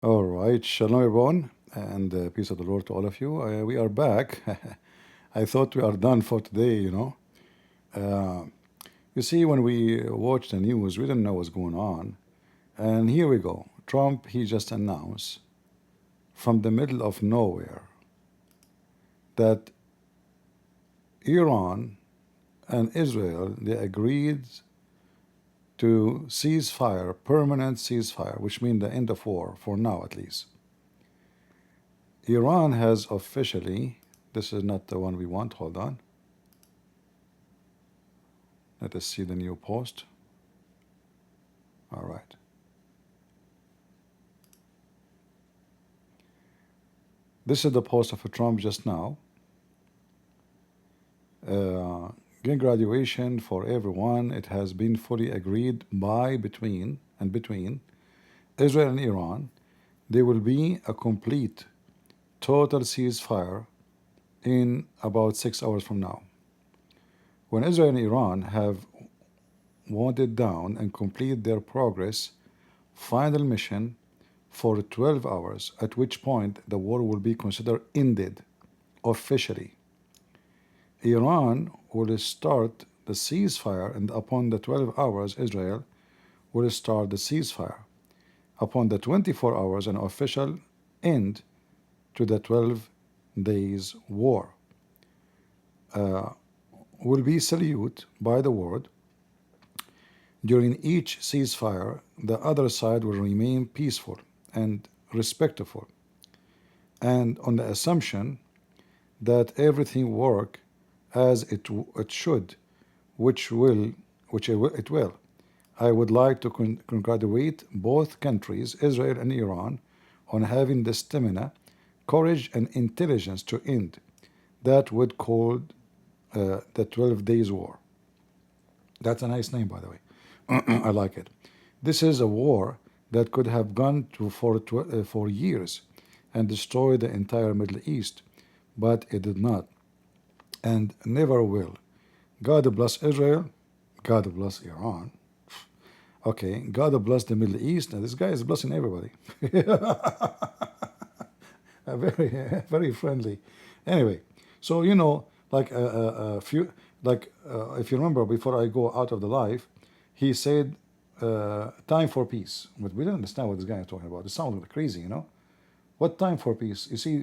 All right, shalom everyone, and peace of the Lord to all of you. We are back. I thought we are done for today. Uh, you see, when we watch the news, we didn't know what's going on. And here we go. Trump, he just announced from the middle of nowhere that Iran and Israel, they agreed to ceasefire, permanent ceasefire, which means the end of war, for now at least. Iran has officially, this is not the one we want, hold on. Let us see the new post. All right. This is the post of Trump just now. Green graduation for everyone. It has been fully agreed between Israel and Iran. There will be a complete, total ceasefire in about 6 hours from now. When Israel and Iran have wound it down and complete their progress, final mission for 12 hours, at which point the war will be considered ended officially. Iran will start the ceasefire, and upon the 12 hours, Israel will start the ceasefire. Upon the 24 hours, an official end to the 12 days war will be salute by the world. During each ceasefire, the other side will remain peaceful and respectful, and on the assumption that everything work as it should, which will, it will. I would like to congratulate both countries, Israel and Iran, on having the stamina, courage, and intelligence to end that would call the 12 Days War. That's a nice name, by the way. I like it. This is a war that could have gone for years and destroyed the entire Middle East, but it did not and never will. God bless Israel. God bless Iran. Okay, God bless the Middle East. And this guy is blessing everybody. Very, very friendly. Anyway, so like a few, like if you remember, before I go out of the life, he said, "Time for peace." But we don't understand what this guy is talking about. It sounds crazy. What time for peace? You see,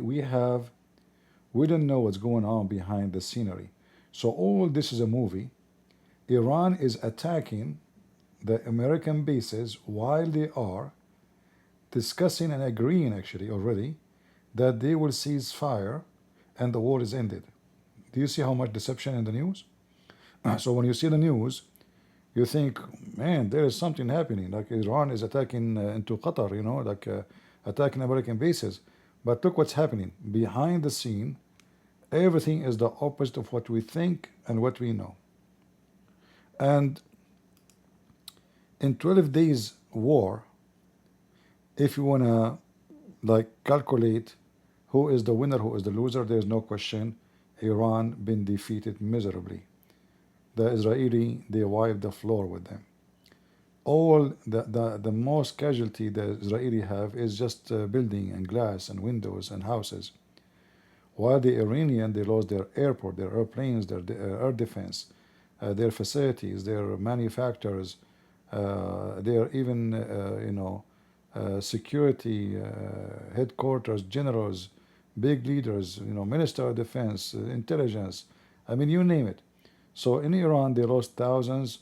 we don't know what's going on behind the scenery. So all this is a movie. Iran is attacking the American bases while they are discussing and agreeing actually already that they will cease fire and the war is ended. Do you see how much deception in the news? So when you see the news, you think, man, there is something happening. Like Iran is attacking into Qatar, like attacking American bases. But look what's happening. Behind the scene, everything is the opposite of what we think and what we know. And in 12 days war, if you want to like calculate who is the winner, who is the loser, there's no question Iran been defeated miserably. The Israeli, they wiped the floor with them. All the most casualty the Israeli have is just building and glass and windows and houses. While the Iranian, they lost their airport, their airplanes, their air defense, their facilities, their manufacturers, their even, security headquarters, generals, big leaders, minister of defense, intelligence. I mean, you name it. So in Iran, they lost thousands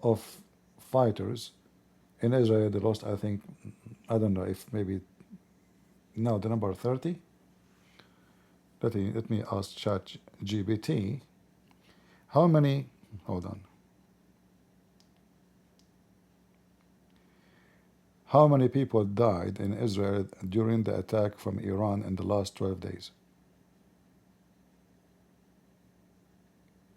of fighters. In Israel, they lost, I think, I don't know if maybe now the number 30. Let me ask ChatGPT. How many, hold on. How many people died in Israel during the attack from Iran in the last 12 days?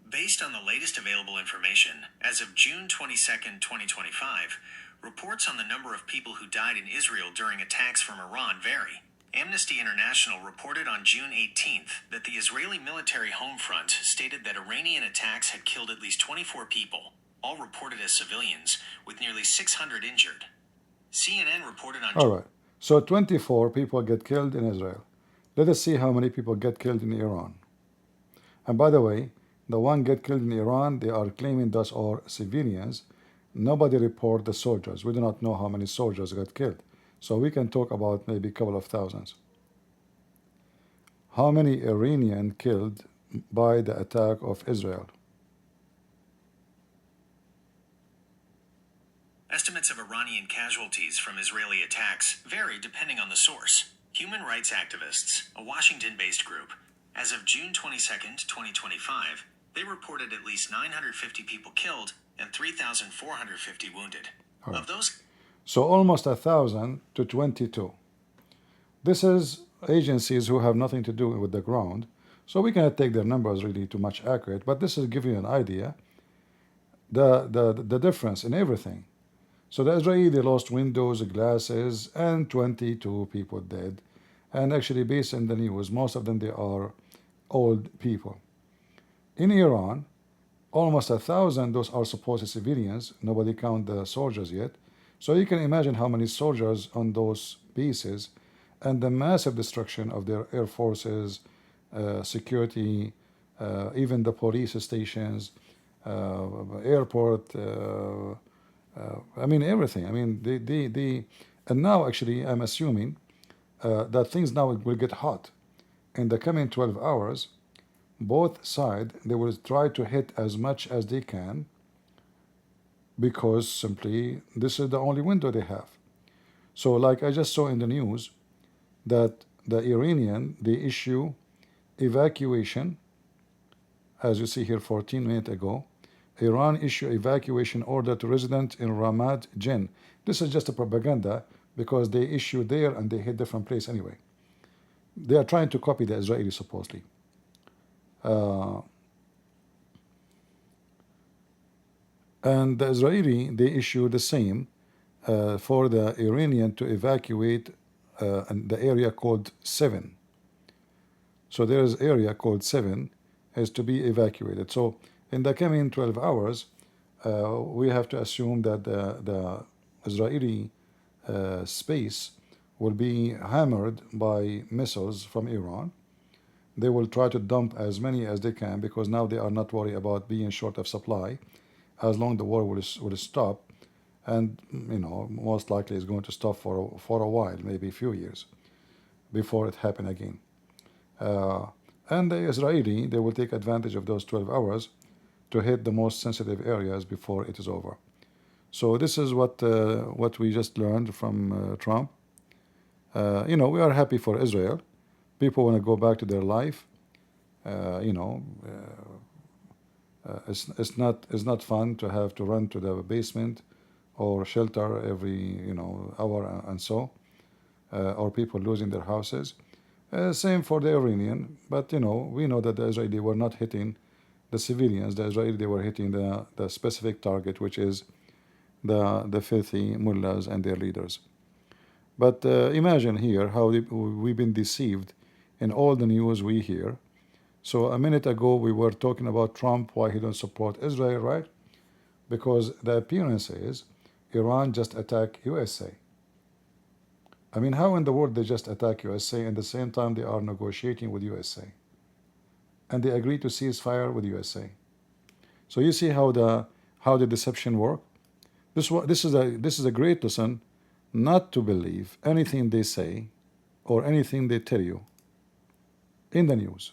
Based on the latest available information, as of June 22nd, 2025, reports on the number of people who died in Israel during attacks from Iran vary. Amnesty International reported on June 18th that the Israeli military home front stated that Iranian attacks had killed at least 24 people, all reported as civilians, with nearly 600 injured. CNN reported on... All right. So 24 people get killed in Israel. Let us see how many people get killed in Iran. And by the way, the one get killed in Iran, they are claiming those are civilians. Nobody report the soldiers. We do not know how many soldiers got killed. So we can talk about maybe a couple of thousands. How many Iranian killed by the attack of Israel? Estimates of Iranian casualties from Israeli attacks vary depending on the source. Human rights activists, a Washington-based group, as of June 22nd, 2025, they reported at least 950 people killed and 3,450 wounded. All right. Of those, So almost 1,000 to 22. This is agencies who have nothing to do with the ground. So we cannot take their numbers really too much accurate, but this is giving you an idea, the difference in everything. So the Israeli, they lost windows, glasses, and 22 people dead. And actually, based on the news, most of them, they are old people. In Iran, almost 1,000, those are supposed civilians. Nobody count the soldiers yet. So you can imagine how many soldiers on those bases and the massive destruction of their air forces, security, even the police stations, airport, I mean, everything. I mean, and now actually, I'm assuming that things now will get hot. In the coming 12 hours, both sides, they will try to hit as much as they can because simply this is the only window they have. So like I just saw in the news that the Iranian, they issue evacuation, as you see here 14 minutes ago, Iran issue evacuation order to residents in Ramad Jinn. This is just a propaganda because they issue there and they hit different place anyway. They are trying to copy the Israeli supposedly. And the Israeli, they issue the same for the Iranian to evacuate the area called 7. So there is area called 7 is to be evacuated. So in the coming 12 hours, we have to assume that the Israeli space will be hammered by missiles from Iran. They will try to dump as many as they can because now they are not worried about being short of supply as long the war will stop. And, you know, most likely it's going to stop for a while, maybe a few years before it happen again. And the Israeli, they will take advantage of those 12 hours to hit the most sensitive areas before it is over. So this is what we just learned from Trump. You know, we are happy for Israel. People want to go back to their life. You know, it's not fun to have to run to the basement or shelter every hour and so, or people losing their houses. Same for the Iranian, but we know that the Israeli were not hitting the civilians. The Israeli, they were hitting the specific target, which is the filthy mullahs and their leaders. But imagine here how we've been deceived in all the news we hear. So a minute ago we were talking about Trump, why he don't support Israel, right? Because the appearance is Iran just attacked USA. I mean, how in the world they just attack USA and at the same time they are negotiating with USA? And they agree to cease fire with USA. So you see how the deception work? This is a great lesson not to believe anything they say or anything they tell you in the news.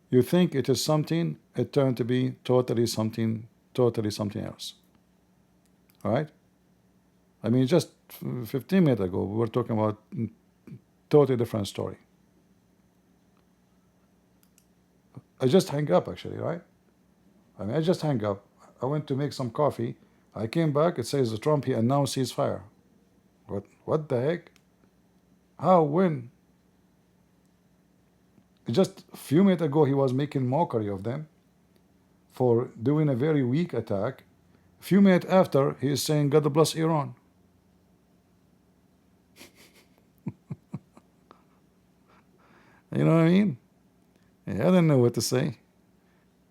You think it is something, it turned to be totally something else. All right? I mean, just 15 minutes ago, we were talking about totally different story. I just hung up, actually, right? I mean, I just hung up. I went to make some coffee. I came back. It says Trump, he announced ceasefire. What the heck? How? When? Just a few minutes ago, he was making mockery of them for doing a very weak attack. A few minutes after, he is saying, God bless Iran. You know what I mean? Yeah, I don't know what to say.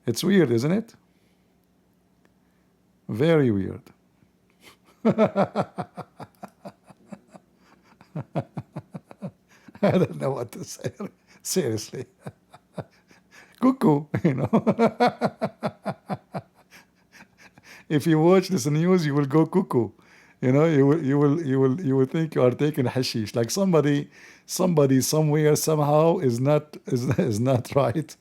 It's weird, isn't it? Very weird. I don't know what to say. Seriously. Cuckoo, you know. If you watch this news, you will go cuckoo. You know, you will think you are taking hashish. Like somebody somewhere somehow is not right.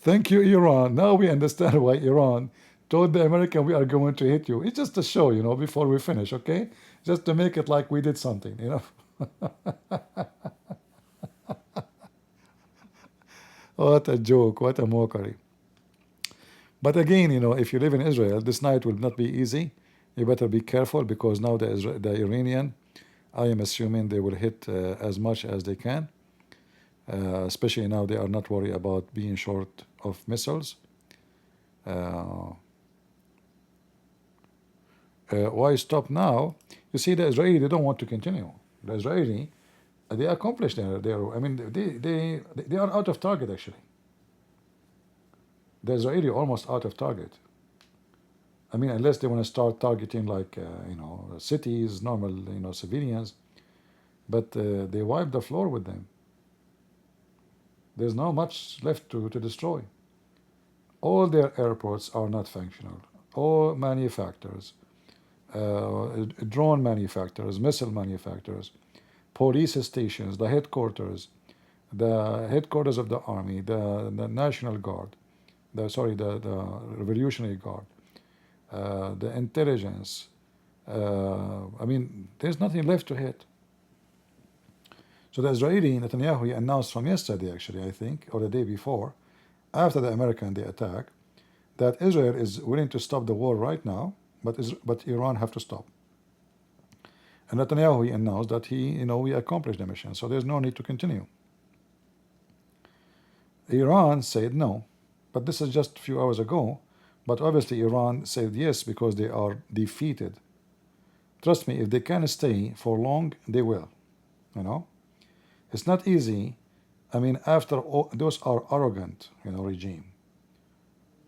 Thank you, Iran. Now we understand why Iran told the American we are going to hit you. It's just a show, you know, before we finish, okay? Just to make it like we did something, you know. What a joke, what a mockery. But again, you know, if you live in Israel, this night will not be easy. You better be careful because now the Iranian, I am assuming they will hit as much as they can. Especially now they are not worried about being short of missiles. Why stop now? You see, the Israeli, they don't want to continue. The Israeli, they accomplished I mean, they are out of target actually. The Israeli almost out of target. I mean, unless they want to start targeting like you know, cities, normal, you know, civilians, but they wiped the floor with them. There's not much left to destroy. All their airports are not functional. All manufacturers, drone manufacturers, missile manufacturers, police stations, the headquarters of the army, the National Guard, the Revolutionary Guard, the intelligence. I mean, there's nothing left to hit. So the Israeli Netanyahu he announced from yesterday, actually, I think, or the day before, after the American they attack, that Israel is willing to stop the war right now, but Iran have to stop. And Netanyahu he announced that we accomplished the mission, so there's no need to continue. Iran said no, but this is just a few hours ago. But obviously Iran said yes because they are defeated. Trust me, if they can stay for long, they will. You know, it's not easy. I mean, after all, those are arrogant, you know, regime.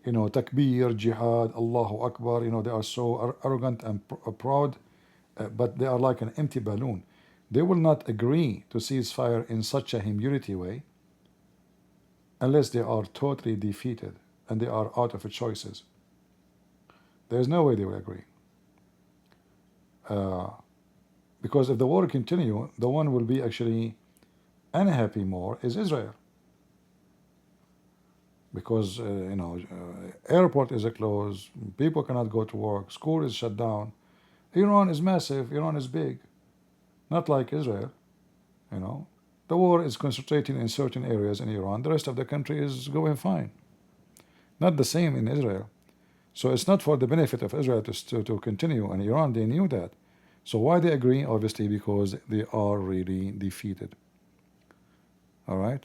You know, takbir, jihad, Allahu Akbar. You know, they are so arrogant and proud, but they are like an empty balloon. They will not agree to ceasefire in such a humility way unless they are totally defeated and they are out of choices. There's no way they will agree. Because if the war continue, the one will be actually unhappy more is Israel. Because, airport is closed, people cannot go to work, school is shut down. Iran is massive, Iran is big. Not like Israel, you know. The war is concentrating in certain areas in Iran. The rest of the country is going fine. Not the same in Israel. So it's not for the benefit of Israel to continue. And Iran, they knew that. So why they agree? Obviously because they are really defeated. All right?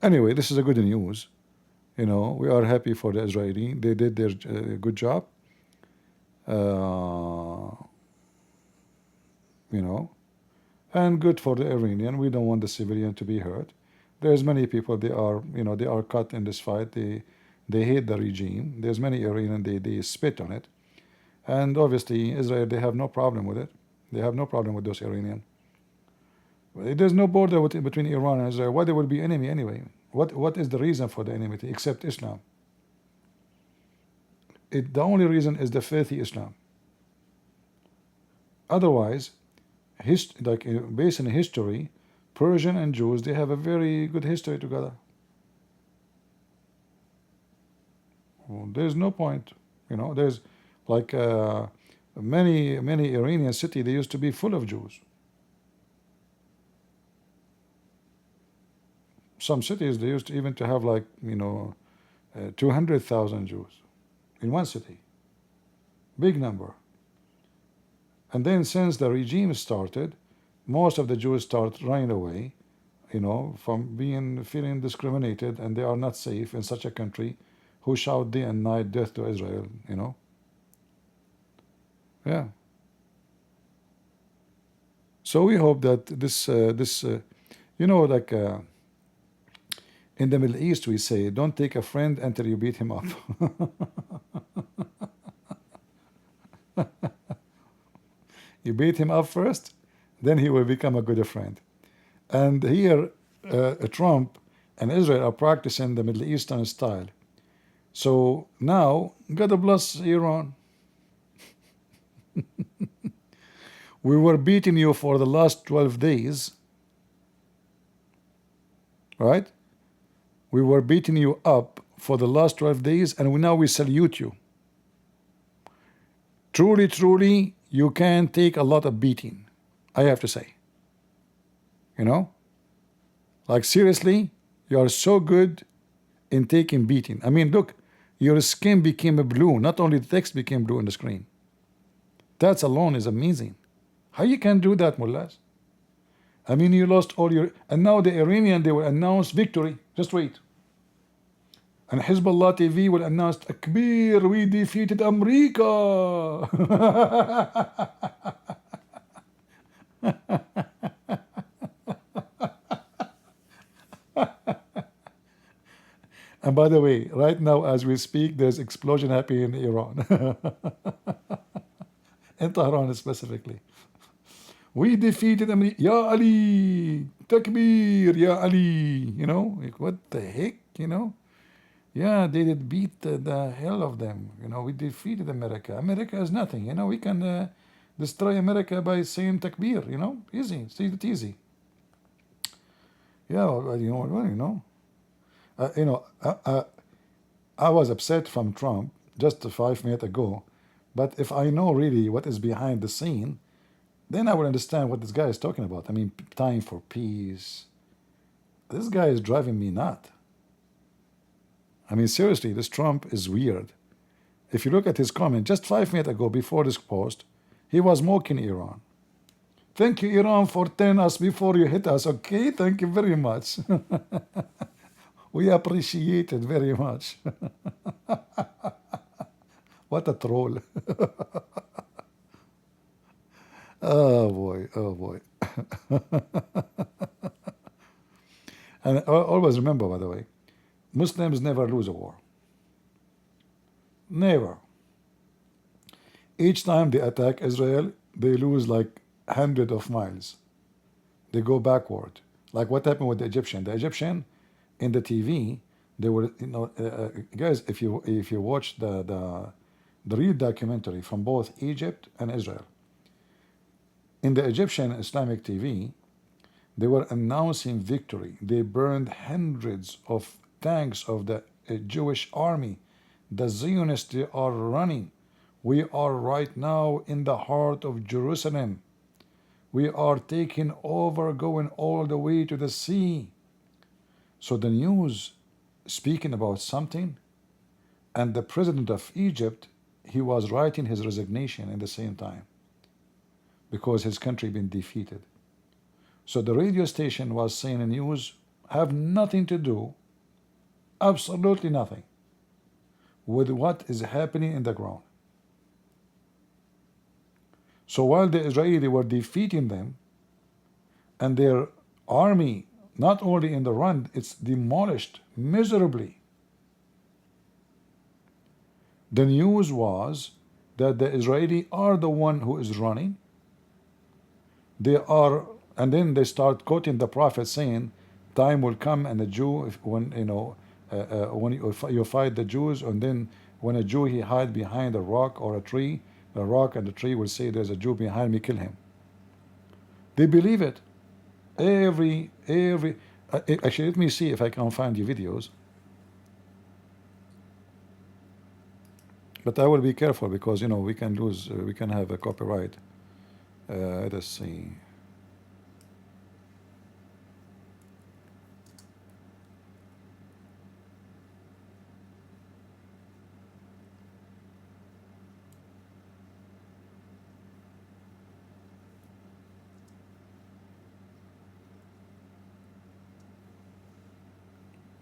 Anyway, this is a good news. You know, we are happy for the Israeli. They did their good job. You know, and good for the Iranian. We don't want the civilian to be hurt. There's many people, they are cut in this fight. They hate the regime. There's many Iranian, they spit on it. And obviously Israel, they have no problem with it. They have no problem with those Iranian. There's no border between Iran and Israel. Why there will be enemy anyway? What is the reason for the enmity except Islam? The only reason is the filthy Islam. Otherwise, based in history, Persian and Jews, they have a very good history together. Well, there's no point, you know. There's like many Iranian cities, they used to be full of Jews. Some cities they used to even to have like 200,000 Jews in one city, big number. And then since the regime started, most of the Jews start running away, from feeling discriminated, and they are not safe in such a country who shout day and night death to Israel, Yeah. So we hope that this In the Middle East, we say, don't take a friend until you beat him up. You beat him up first, then he will become a good friend. And here, Trump and Israel are practicing the Middle Eastern style. So now, God bless Iran. We were beating you for the last 12 days, right? We were beating you up for the last 12 days, and now we salute you. Truly, truly, you can take a lot of beating, I have to say. You know? Like, seriously, you are so good in taking beating. I mean, look, your skin became blue. Not only the text became blue on the screen. That alone is amazing. How you can do that, mullahs? I mean, you lost all your... And now the Iranian, they will announce victory. Just wait. And Hezbollah TV will announce, Takbir, we defeated America. And by the way, right now as we speak, there's explosion happening in Iran. In Tehran specifically. We defeated America. Ya Ali, Takbir, Ya Ali. You know, like, what the heck, you know? Yeah, they did beat the hell of them. You know, we defeated America. America is nothing. You know, we can destroy America by saying Takbir. You know, easy. See it easy. Yeah, well, you know. I was upset from Trump just 5 minutes ago, but if I know really what is behind the scene, then I would understand what this guy is talking about. I mean, time for peace. This guy is driving me nuts. I mean, seriously, this Trump is weird. If you look at his comment just 5 minutes ago before this post, he was mocking Iran. Thank you, Iran, for telling us before you hit us. Okay, thank you very much. We appreciate it very much. What a troll. Oh boy, oh boy. And always remember, by the way, Muslims never lose a war. Never. Each time they attack Israel, they lose like hundreds of miles. They go backward. Like what happened with the Egyptian. The Egyptian in the TV, they were, you know, guys, if you watch the real documentary from both Egypt and Israel, in the Egyptian Islamic TV, they were announcing victory. They burned hundreds of tanks of the Jewish army. The Zionists, they are running. We are right now in the heart of Jerusalem. We are taking over, going all the way to the sea. So the news speaking about something, and the president of Egypt, he was writing his resignation at the same time because his country been defeated. So the radio station was saying the news have nothing to do, absolutely nothing, with what is happening in the ground. So while the Israelis were defeating them, and their army, not only in the run, it's demolished miserably. The news was that the Israelis are the one who is running. They are, and then they start quoting the prophet saying, time will come and the Jew, when when you fight the Jews, and then when a Jew he hide behind a rock or a tree, the rock and the tree will say, there's a Jew behind me, kill him. They believe it. Actually, let me see if I can find the videos. But I will be careful because, you know, we can lose, we can have a copyright. Let's see.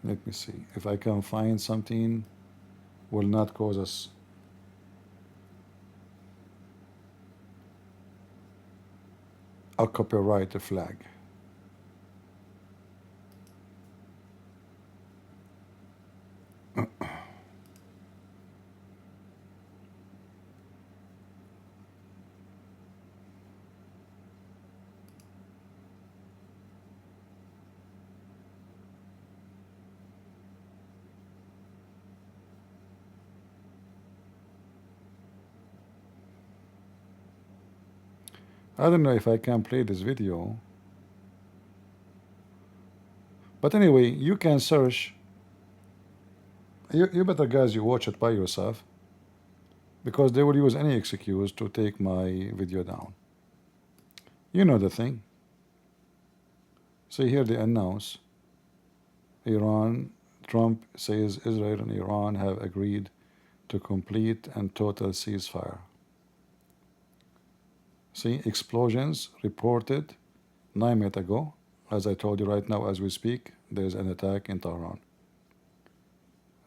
Let me see if I can find something will not cause us. A copyright flag. I don't know if I can play this video, but anyway, you can search. You better, guys, you watch it by yourself, because they will use any excuse to take my video down. You know the thing. See here, they announce Iran. Trump says Israel and Iran have agreed to complete and total ceasefire. See, explosions reported 9 minutes ago. As I told you, right now as we speak, there's an attack in Tehran.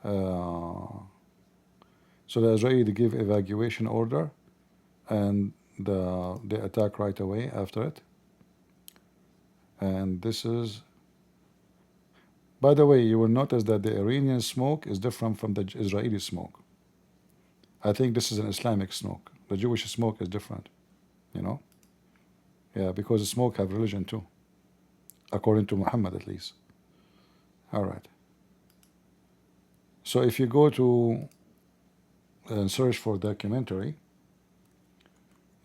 So the Israeli give evacuation order, and they attack right away after it. And this is, by the way, you will notice that the Iranian smoke is different from the Israeli smoke. I think this is an Islamic smoke. The Jewish smoke is different, you know? Yeah, because the smoke have religion too, according to Muhammad at least. All right. So if you go to and search for documentary,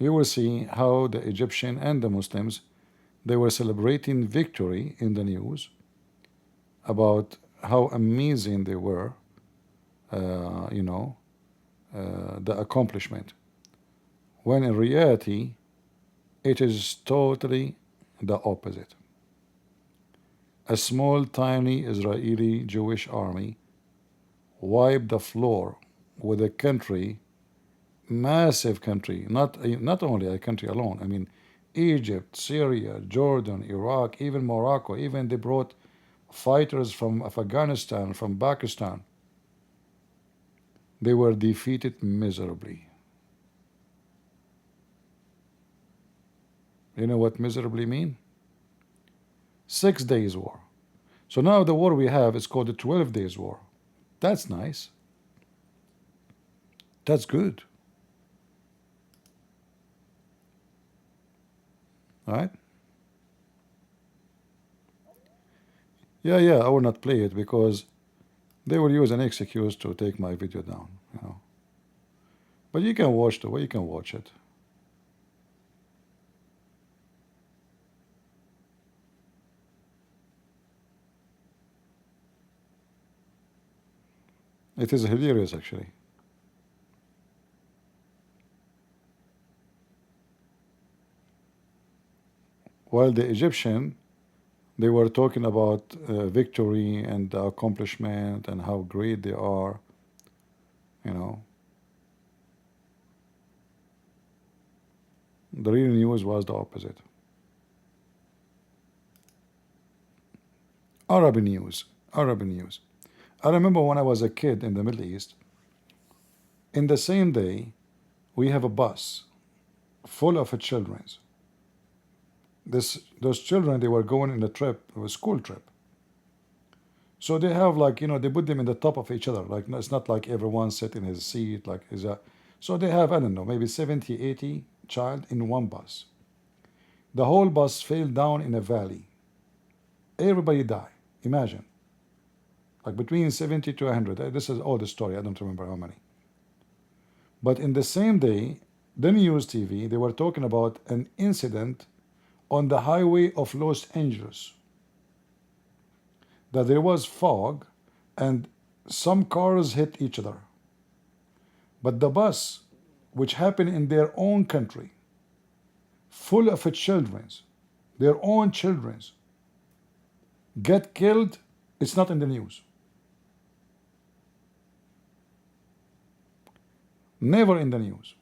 you will see how the Egyptian and the Muslims, they were celebrating victory in the news about how amazing they were, you know, the accomplishment, when in reality it is totally the opposite. A small tiny Israeli Jewish army wiped the floor with a country, massive country, not only a country alone. I mean, Egypt, Syria, Jordan, Iraq, even Morocco, even they brought fighters from Afghanistan, from Pakistan. They were defeated miserably. You know what miserably mean? 6 days war. So now the war we have is called the 12 days war. That's nice. That's good. All right? Yeah, I will not play it because they will use an excuse to take my video down, you know. But you can watch the way you can watch it. It is hilarious, actually. While the Egyptian, they were talking about victory and the accomplishment and how great they are, you know. The real news was the opposite. Arab news. I remember when I was a kid in the Middle East, in the same day, we have a bus full of children. Those children, they were going on a trip, a school trip. So they have, like, you know, they put them in the top of each other. Like, it's not like everyone sit in his seat, like, so they have, I don't know, maybe 70, 80 child in one bus. The whole bus fell down in a valley. Everybody died. Imagine. Like between 70 to 100. This is all the story. I don't remember how many. But in the same day, the news TV, they were talking about an incident on the highway of Los Angeles. That there was fog and some cars hit each other. But the bus, which happened in their own country, full of children, their own children, get killed, it's not in the news. Never in the news.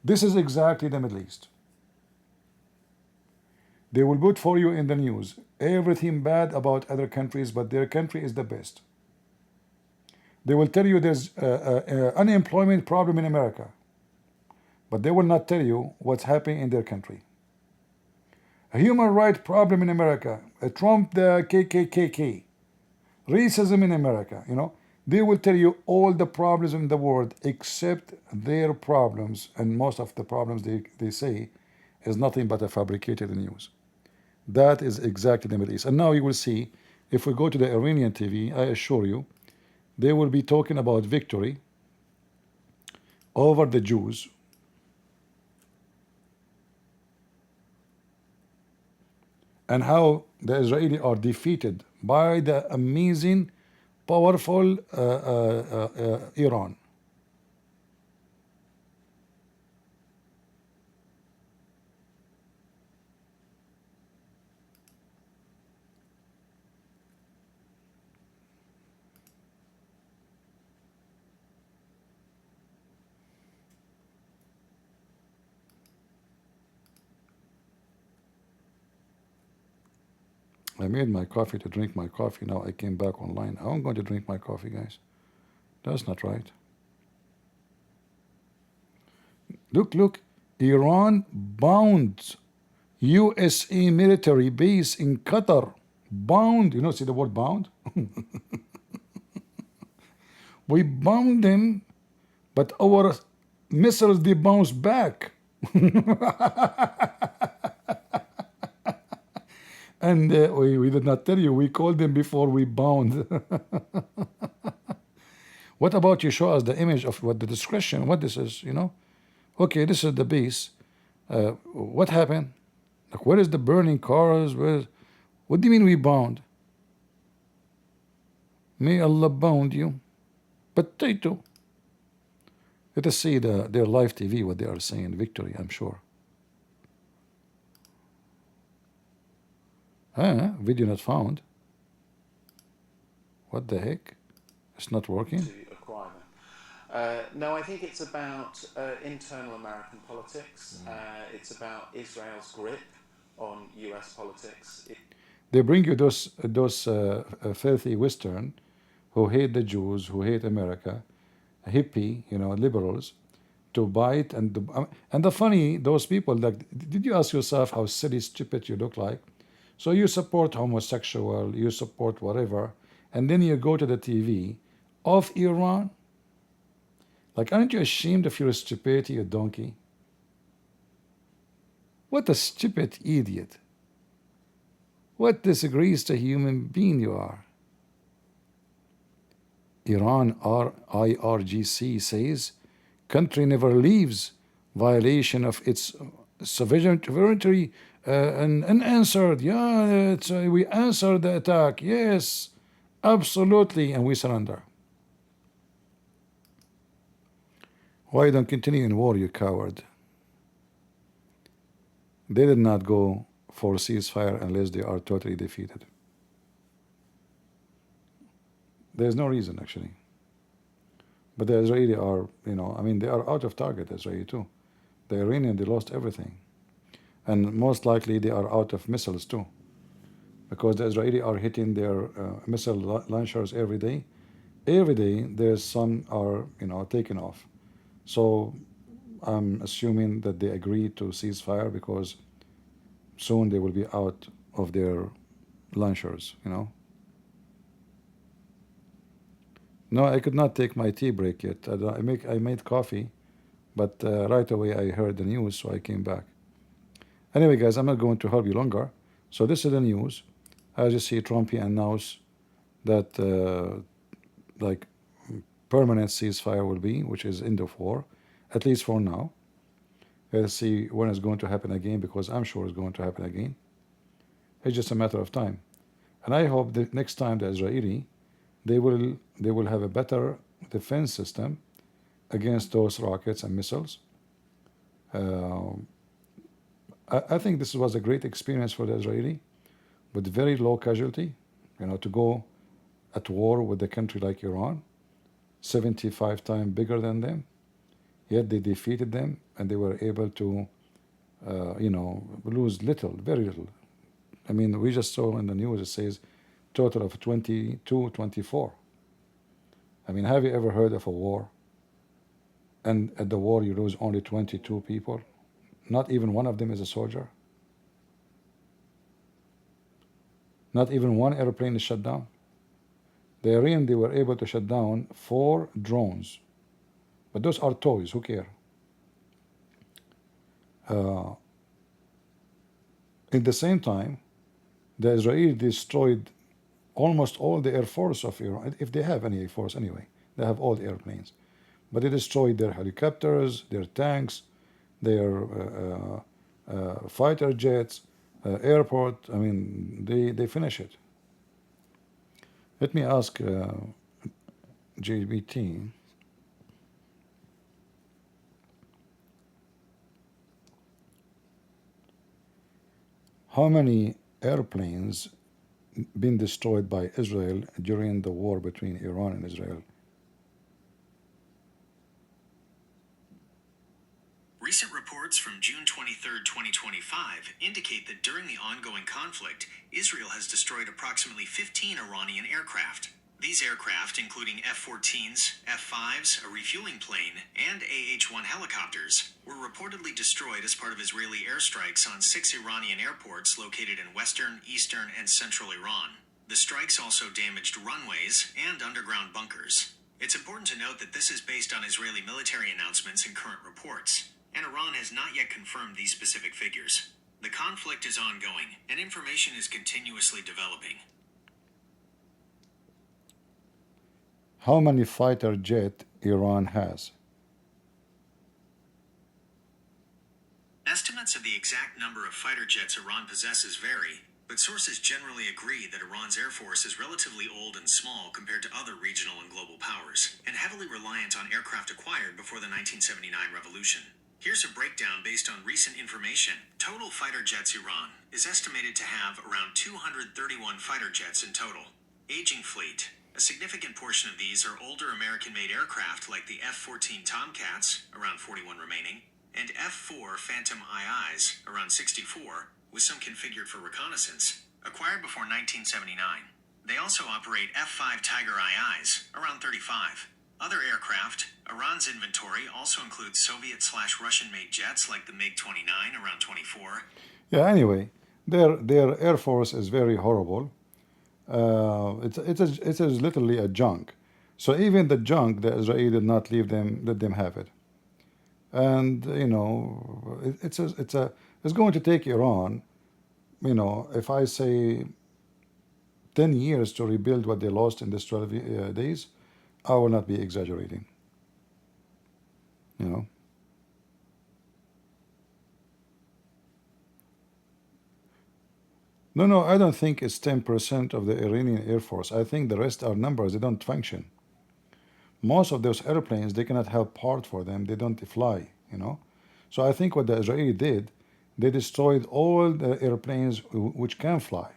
This is exactly the Middle East. They will put for you in the news everything bad about other countries, but their country is the best. They will tell you there's an unemployment problem in America, but they will not tell you what's happening in their country. A human rights problem in America, Trump, the KKK. Racism in America, they will tell you all the problems in the world except their problems, and most of the problems they say is nothing but a fabricated news. That is exactly the Middle East. And now you will see, if we go to the Iranian TV, I assure you, they will be talking about victory over the Jews, and how the Israelis are defeated by the amazing, powerful Iran. I made my coffee to drink my coffee. Now I came back online. How am I going to drink my coffee, guys? That's not right. Look. Iran bound USA military base in Qatar. Bound. See the word bound? We bound them, but our missiles, they bounce back. And we did not tell you, we called them before we bound. What about you show us the image of what the description, what this is, Okay, this is the base. What happened? Like, where is the burning cars? What do you mean we bound? May Allah bound you. Potato. Let us see their live TV, what they are saying. Victory, I'm sure. Video not found. What the heck? It's not working. To acquire them. No, I think it's about internal American politics. It's about Israel's grip on US politics. They bring you those filthy Western who hate the Jews, who hate America, hippie, liberals, to bite and the funny, those people, like, did you ask yourself how silly, stupid you look like? So you support homosexual, you support whatever, and then you go to the TV of Iran. Like, aren't you ashamed of your stupidity, you donkey? What a stupid idiot. What disgrace to human being you are. Iran IRGC says country never leaves violation of its sovereignty and unanswered. Yeah, we answered the attack. Yes, absolutely, and we surrender. Why don't continue in war, you coward? They did not go for ceasefire unless they are totally defeated. There's no reason, actually. But the Israeli are, they are out of target, Israeli too. The Iranian, they lost everything. And most likely they are out of missiles too. Because the Israeli are hitting their missile launchers every day. Every day, there's some are, taken off. So I'm assuming that they agreed to ceasefire because soon they will be out of their launchers, No, I could not take my tea break yet. I made coffee, but right away I heard the news, so I came back. Anyway, guys, I'm not going to hold you longer. So this is the news. As you see, Trump announced that like permanent ceasefire will be, which is end of war, at least for now. Let's see when it's going to happen again, because I'm sure it's going to happen again. It's just a matter of time. And I hope that next time the Israeli, they will have a better defense system against those rockets and missiles. I think this was a great experience for the Israeli, with very low casualty, to go at war with a country like Iran, 75 times bigger than them, yet they defeated them and they were able to, lose little, very little. I mean, we just saw in the news, it says total of 22, 24. I mean, have you ever heard of a war? And at the war, you lose only 22 people. Not even one of them is a soldier. Not even one airplane is shut down. The Iranian, they were able to shut down 4 drones. But those are toys, who care? At the same time, the Israelis destroyed almost all the air force of Iran, if they have any air force anyway. They have all the airplanes. But they destroyed their helicopters, their tanks, their fighter jets, airport. I mean, they finish it. Let me ask GBT. How many airplanes been destroyed by Israel during the war between Iran and Israel? Recent reports from June 23, 2025 indicate that during the ongoing conflict, Israel has destroyed approximately 15 Iranian aircraft. These aircraft, including F-14s, F-5s, a refueling plane, and AH-1 helicopters, were reportedly destroyed as part of Israeli airstrikes on 6 Iranian airports located in western, eastern, and central Iran. The strikes also damaged runways and underground bunkers. It's important to note that this is based on Israeli military announcements and current reports, and Iran has not yet confirmed these specific figures. The conflict is ongoing, and information is continuously developing. How many fighter jet Iran has? Estimates of the exact number of fighter jets Iran possesses vary, but sources generally agree that Iran's air force is relatively old and small compared to other regional and global powers, and heavily reliant on aircraft acquired before the 1979 revolution. Here's a breakdown based on recent information. Total fighter jets Iran is estimated to have around 231 fighter jets in total. Aging fleet. A significant portion of these are older American-made aircraft like the F-14 Tomcats, around 41 remaining, and F-4 Phantom IIs, around 64, with some configured for reconnaissance, acquired before 1979. They also operate F-5 Tiger IIs, around 35. Other aircraft, Iran's inventory also includes Soviet/Russian-made jets like the MiG-29, around 24. Yeah, anyway, their air force is very horrible. It is literally a junk. So even the junk, the Israeli did not let them have it. And you know, it's going to take Iran, you know, if I say 10 years to rebuild what they lost in these 12 days, I will not be exaggerating. You know. No, I don't think it's 10% of the Iranian Air Force. I think the rest are numbers. They don't function. Most of those airplanes, they cannot have part for them. They don't fly, you know. So I think what the Israeli did, they destroyed all the airplanes which can fly,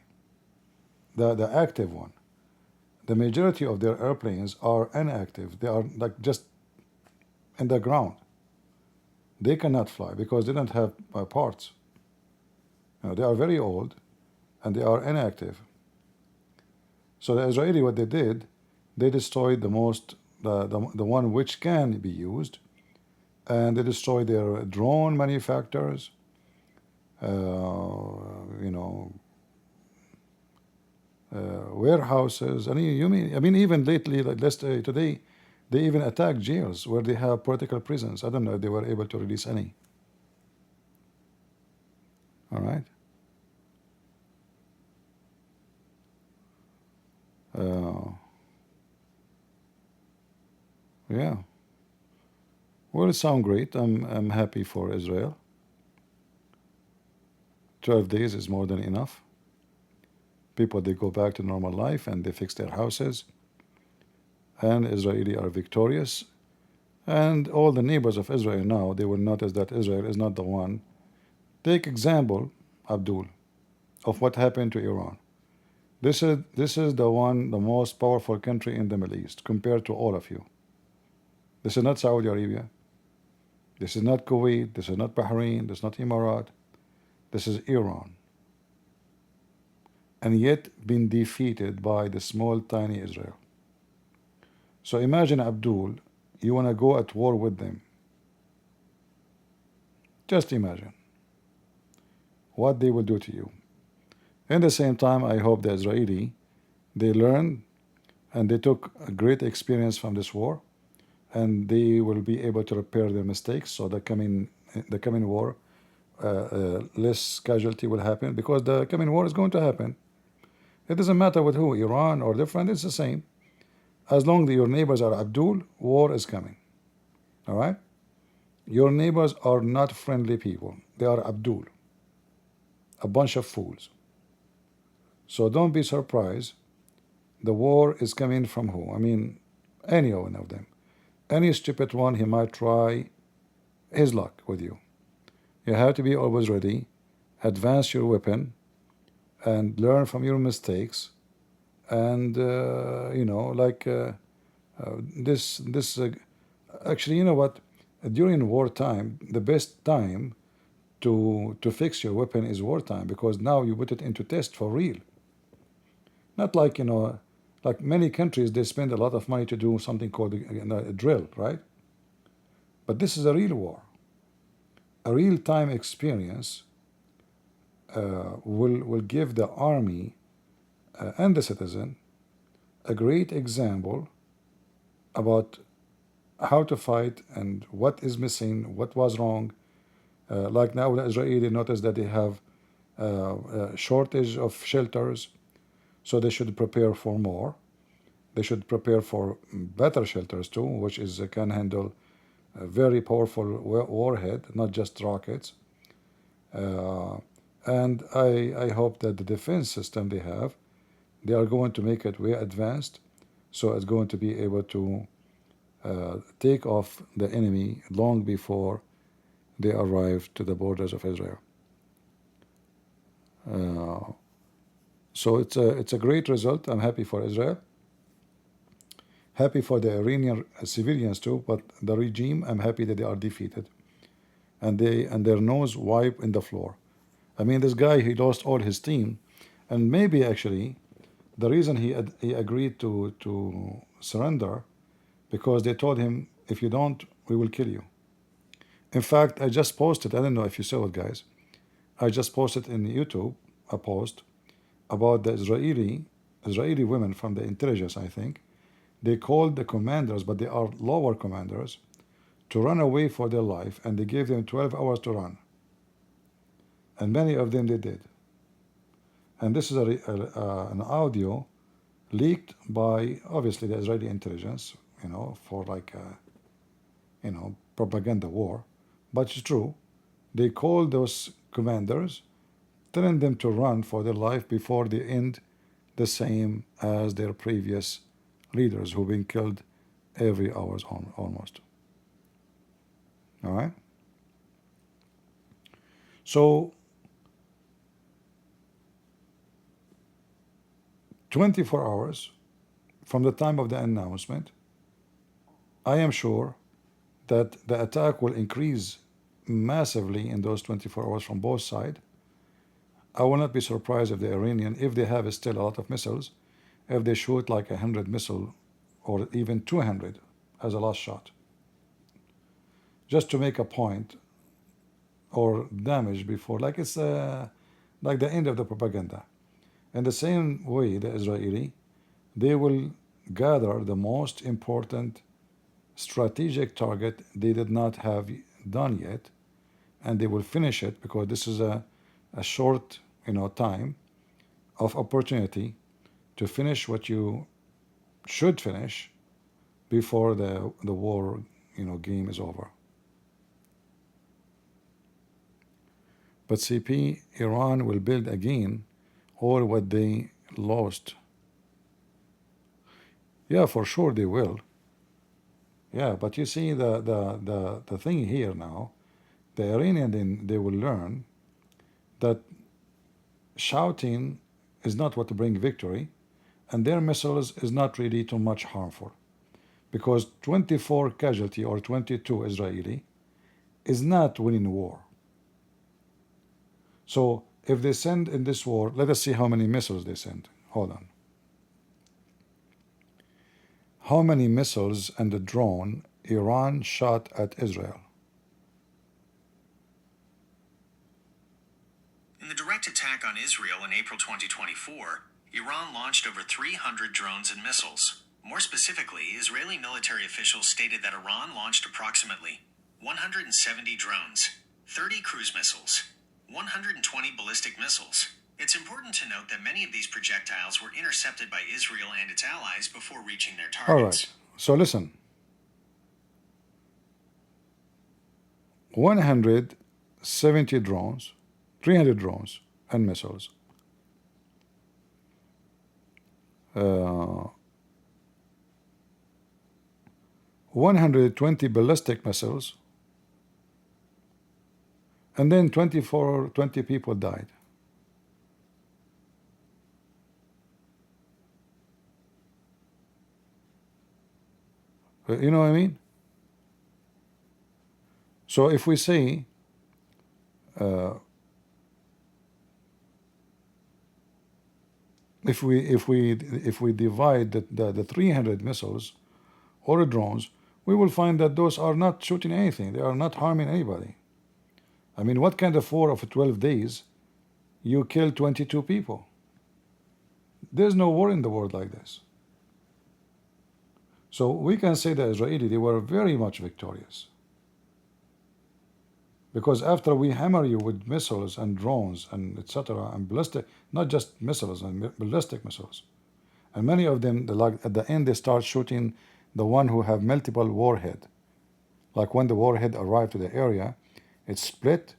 the active one. The majority of their airplanes are inactive. They are like just in the ground. They cannot fly because they don't have parts. You know, they are very old and they are inactive. So the Israeli, what they did, they destroyed the one which can be used, and they destroyed their drone manufacturers. You know, warehouses. I mean, even lately, like today, they even attack jails where they have political prisons. I don't know if they were able to release any. All right. Yeah. Well, it sounds great. I'm happy for Israel. 12 days is more than enough. People, they go back to normal life and they fix their houses. And Israeli are victorious. And all the neighbors of Israel now, they will notice that Israel is not the one. Take example, Abdul, of what happened to Iran. This is the most powerful country in the Middle East compared to all of you. This is not Saudi Arabia. This is not Kuwait. This is not Bahrain. This is not Emirat. This is Iran. And yet been defeated by the small, tiny Israel. So imagine, Abdul, you want to go at war with them. Just imagine what they will do to you. At the same time, I hope the Israeli, they learn and they took a great experience from this war, and they will be able to repair their mistakes. So the coming war, less casualty will happen, because the coming war is going to happen. It doesn't matter with who, Iran or different, it's the same. As long as your neighbors are Abdul, war is coming. All right? Your neighbors are not friendly people. They are Abdul, a bunch of fools. So don't be surprised. The war is coming from who? I mean, any one of them. Any stupid one, he might try his luck with you. You have to be always ready, advance your weapon, and learn from your mistakes. And this actually, you know what? During wartime, the best time to fix your weapon is wartime, because now you put it into test for real. Not like, like many countries, they spend a lot of money to do something called a drill, right? But this is a real war. A real-time experience will give the army and the citizen a great example about how to fight and what is missing, what was wrong. Like now, the Israeli notice that they have a shortage of shelters, so they should prepare for more. They should prepare for better shelters too, which can handle a very powerful warhead, not just rockets. And I hope that the defense system they are going to make it way advanced, so it's going to be able to take off the enemy long before they arrive to the borders of Israel. So it's a great result. I'm happy for Israel. Happy for the Iranian civilians too, but the regime, I'm happy that they are defeated, and their nose wiped in the floor. I mean, this guy, he lost all his team, and maybe actually the reason he agreed to surrender, because they told him, if you don't, we will kill you. In fact, I just posted, I don't know if you saw it, guys. I just posted in YouTube a post about the Israeli women from the intelligence, I think. They called the commanders, but they are lower commanders, to run away for their life, and they gave them 12 hours to run. And many of them they did. And this is an audio leaked by, obviously, the Israeli intelligence, for like propaganda war. But it's true. They called those commanders, telling them to run for their life before they end the same as their previous leaders who've been killed every hour almost. All right? So 24 hours from the time of the announcement, I am sure that the attack will increase massively in those 24 hours from both sides. I will not be surprised if the Iranian, if they have still a lot of missiles, if they shoot like 100 missiles or even 200 as a last shot, just to make a point or damage before, like it's like the end of the propaganda. In the same way, the Israeli, they will gather the most important strategic target they did not have done yet, and they will finish it, because this is a short time of opportunity to finish what you should finish before the war game is over. But CP, Iran will build again all what they lost. Yeah, for sure they will. Yeah, but you see the thing here now, the Iranian, they will learn that shouting is not what to bring victory, and their missiles is not really too much harmful, because 24 casualty or 22 Israeli is not winning war. So if they send in this war, let us see how many missiles they send. Hold on. How many missiles and a drone Iran shot at Israel? In the direct attack on Israel in April 2024, Iran launched over 300 drones and missiles. More specifically, Israeli military officials stated that Iran launched approximately 170 drones, 30 cruise missiles, 120 ballistic missiles. It's important to note that many of these projectiles were intercepted by Israel and its allies before reaching their All right. targets. So listen. 170 drones, 300 drones and missiles. 120 ballistic missiles, and then 20 people died. You know what I mean? So if we say if we divide the 300 missiles or drones, we will find that those are not shooting anything. They are not harming anybody. I mean, what kind of war of 12 days you kill 22 people? There's no war in the world like this. So we can say the Israeli, they were very much victorious. Because after we hammer you with missiles and drones and etc. and ballistic, not just missiles and ballistic missiles, and many of them, like at the end, they start shooting the one who have multiple warhead. Like when the warhead arrived to the area, it's split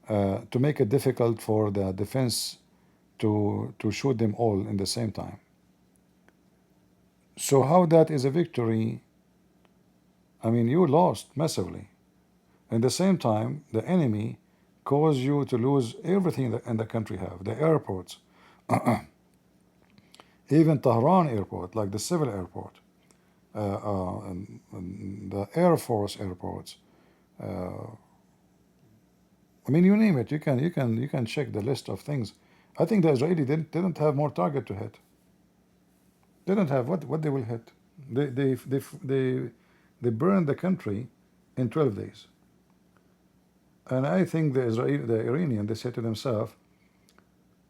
to make it difficult for the defense to shoot them all in the same time. So how that is a victory? I mean, you lost massively. At the same time, the enemy caused you to lose everything that in the country have. The airports, even Tehran airport, like the civil airport, and the Air Force airports. I mean, you name it. You can check the list of things. I think the Israeli didn't have more target to hit. They don't have what they will hit. They burned the country in 12 days. And I think the Iranian, they said to themselves,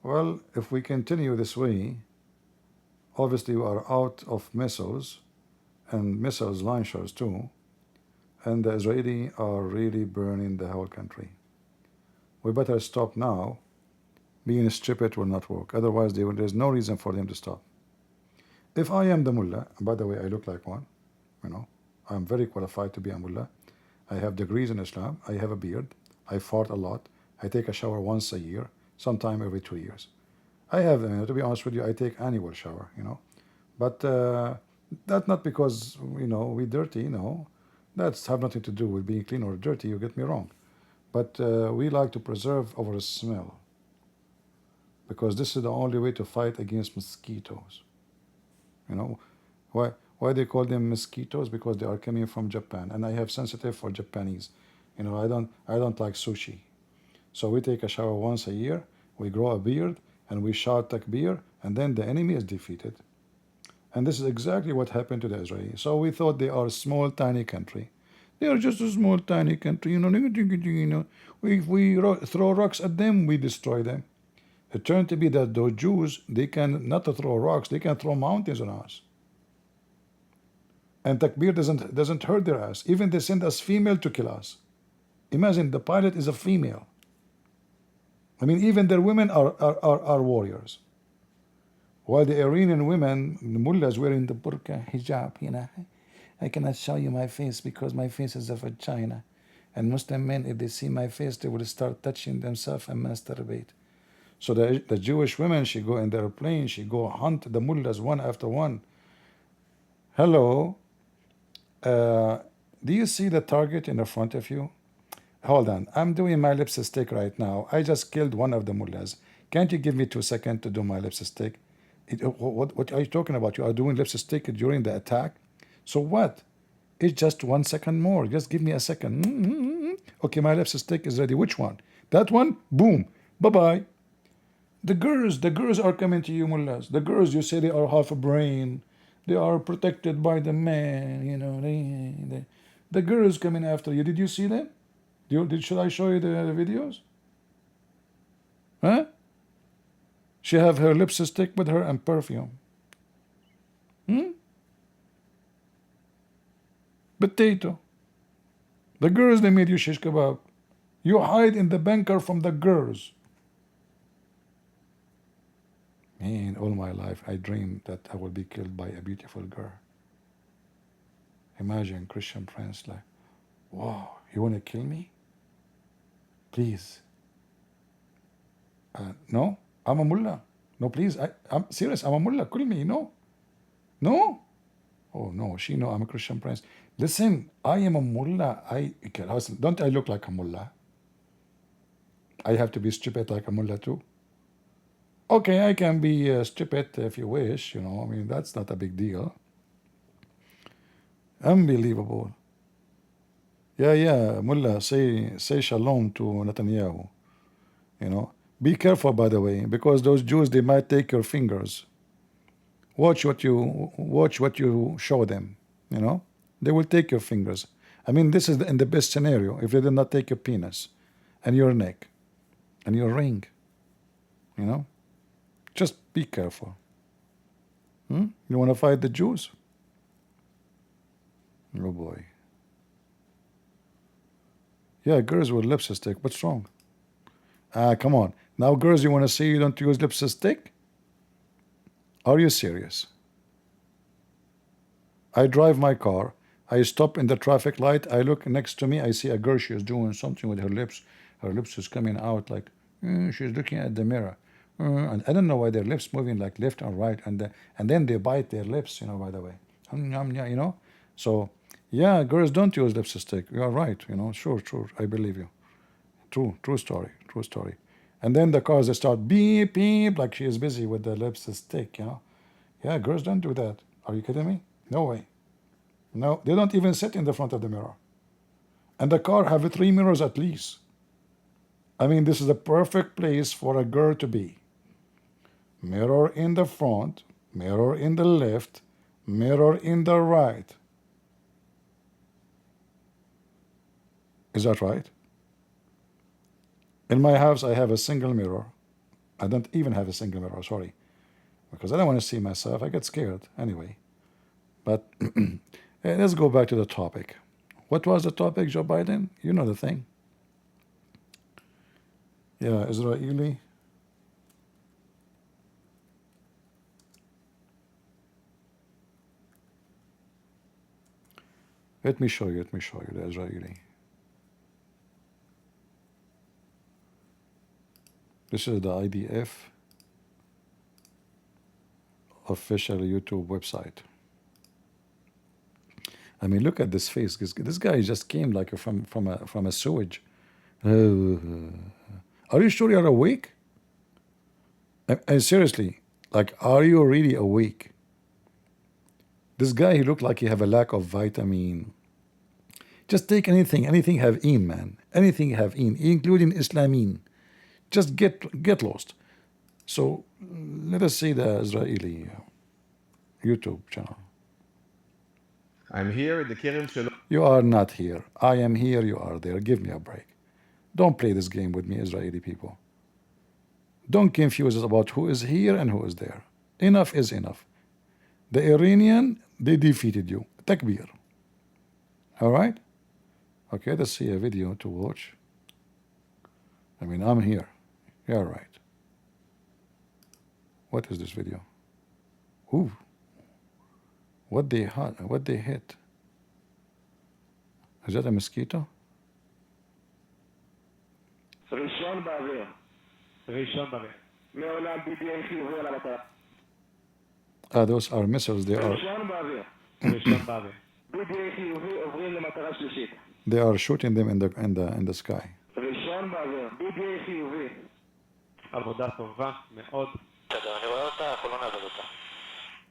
well, if we continue this way, obviously we are out of missiles and missiles launchers too, and the Israeli are really burning the whole country. We better stop now. Being stupid will not work. Otherwise, there's no reason for them to stop. If I am the mullah, by the way, I look like one, you know, I'm very qualified to be a mullah. I have degrees in Islam. I have a beard. I fart a lot. I take a shower once a year, sometime every 2 years. I have, to be honest with you, I take annual shower, But that's not because, we dirty, That's have nothing to do with being clean or dirty, you get me wrong. But we like to preserve our smell, because this is the only way to fight against mosquitoes. Why they call them mosquitoes? Because they are coming from Japan, and I have sensitive for Japanese. I don't like sushi. So we take a shower once a year, we grow a beard, and we shout takbir, and then the enemy is defeated. And this is exactly what happened to the Israelis. So we thought they are a small, tiny country. They are just a small, tiny country. If we throw rocks at them, we destroy them. It turned to be that those Jews, they can not throw rocks, they can throw mountains on us. And takbir doesn't hurt their ass. Even they send us female to kill us. Imagine the pilot is a female. I mean, even their women are warriors. While the Iranian women, the mullahs wearing the burqa, hijab, I cannot show you my face because my face is a vagina. And Muslim men, if they see my face, they will start touching themselves and masturbate. So the Jewish women, she go in their plane, she go hunt the mullahs one after one. Hello, do you see the target in the front of you? Hold on, I'm doing my lipstick right now. I just killed one of the mullahs. Can't you give me 2 seconds to do my lipstick? What are you talking about? You are doing lipstick during the attack? So what? It's just 1 second more. Just give me a second. Okay, my lipstick is ready. Which one? That one? Boom. Bye-bye. The girls are coming to you, mullahs. The girls, you say they are half a brain. They are protected by the man, the girls coming after you. Did you see them? Should I show you the videos? Huh? She have her lipstick with her and perfume. Potato. The girls, they made you shish kebab. You hide in the bunker from the girls. Man, all my life I dreamed that I will be killed by a beautiful girl. Imagine Christian Prince like, wow, you want to kill me? Please. No, I'm a mullah. No, please, I'm serious. I'm a mullah. Kill me. No. No. Oh, no, she know I'm a Christian Prince. Listen, I am a mullah. Don't I look like a mullah? I have to be stupid like a mullah too. Okay, I can be stupid if you wish, you know. I mean, that's not a big deal. Unbelievable. Yeah, mullah, say shalom to Netanyahu. You know, be careful, by the way, because those Jews, they might take your fingers. Watch what you show them. You know, they will take your fingers. I mean, this is in the best scenario. If they did not take your penis, and your neck, and your ring, you know, just be careful. You want to fight the Jews? Oh boy. Yeah, girls with lipstick. What's wrong? Come on. Now, girls, you want to say you don't use lipstick? Are you serious? I drive my car. I stop in the traffic light. I look next to me. I see a girl. She is doing something with her lips. Her lips is coming out like she's looking at the mirror. And I don't know why their lips moving like left and right. And then they bite their lips, you know, by the way. You know. So, yeah, girls don't use lipstick. You are right. You know, sure. I believe you. True story. And then the cars, they start beep, beep, like she is busy with the lipstick, you know. Yeah, girls don't do that. Are you kidding me? No way. No, they don't even sit in the front of the mirror. And the car have 3 mirrors at least. I mean, this is a perfect place for a girl to be. Mirror in the front, mirror in the left, mirror in the right. Is that right? In my house, I have a single mirror. I don't even have a single mirror, sorry. Because I don't want to see myself. I get scared anyway. But let's go back to the topic. What was the topic, Joe Biden? You know the thing. Yeah, Israeli. Let me show you the Israeli. This is the IDF official YouTube website. I mean, look at this face. This guy just came like from a sewage. Are you sure you're awake? And seriously, like, are you really awake? This guy, he looked like he have a lack of vitamin. Just take anything have in, man. Anything have in, including Islamine. Just get lost. So let us see the Israeli YouTube channel. I'm here in the Kerem Shalom. You are not here. I am here. You are there. Give me a break. Don't play this game with me, Israeli people. Don't confuse us about who is here and who is there. Enough is enough. The Iranian, they defeated you. Takbir. All right? Okay, let's see a video to watch. I mean, I'm here. Yeah, right. What is this video? Ooh. What they hit? Is that a mosquito? ראשון באוויר. מעולם ביבי אין חיובי על המטרה. Those are missiles. They are. ראשון באוויר. ביבי אין חיובי עוברים למטרה שלישית. They are shooting them in the sky. ראשון באוויר. ביבי אין חיובי. עבודה טובה מאוד. בסדר, אני רואה אותה, אנחנו לא נעבוד אותה.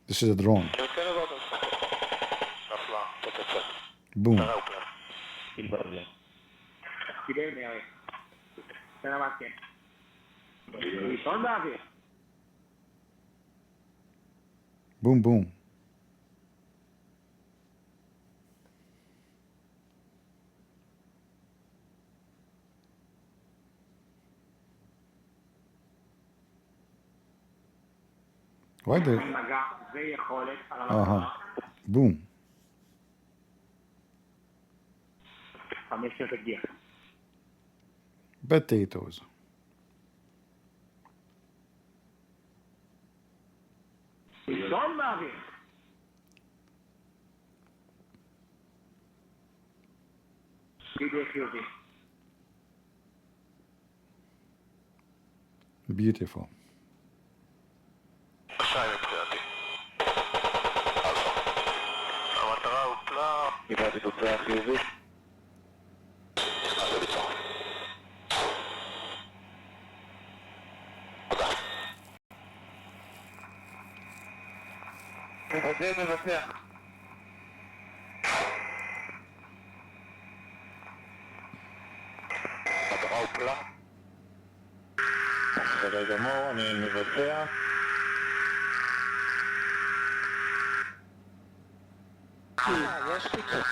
This is a drone. אני מתקרב לעוד אותה. נפלה, תקצת. Boom. תראה אופלר. טיל באוויר. קיבל מירי. סלמת כן. ראשון באוויר. Boom. Why the מגע ויכולת על uh-huh. המטרה. Boom. 5 תגיע. Potatoes. לישון באוויר. דידי חיובי. Beautiful. המטרה הופלה. קיבלתי תוצאה חיובית. מבצע. המטרה הופלה. בסדר גמור, אני מבצע. יש פיתוח.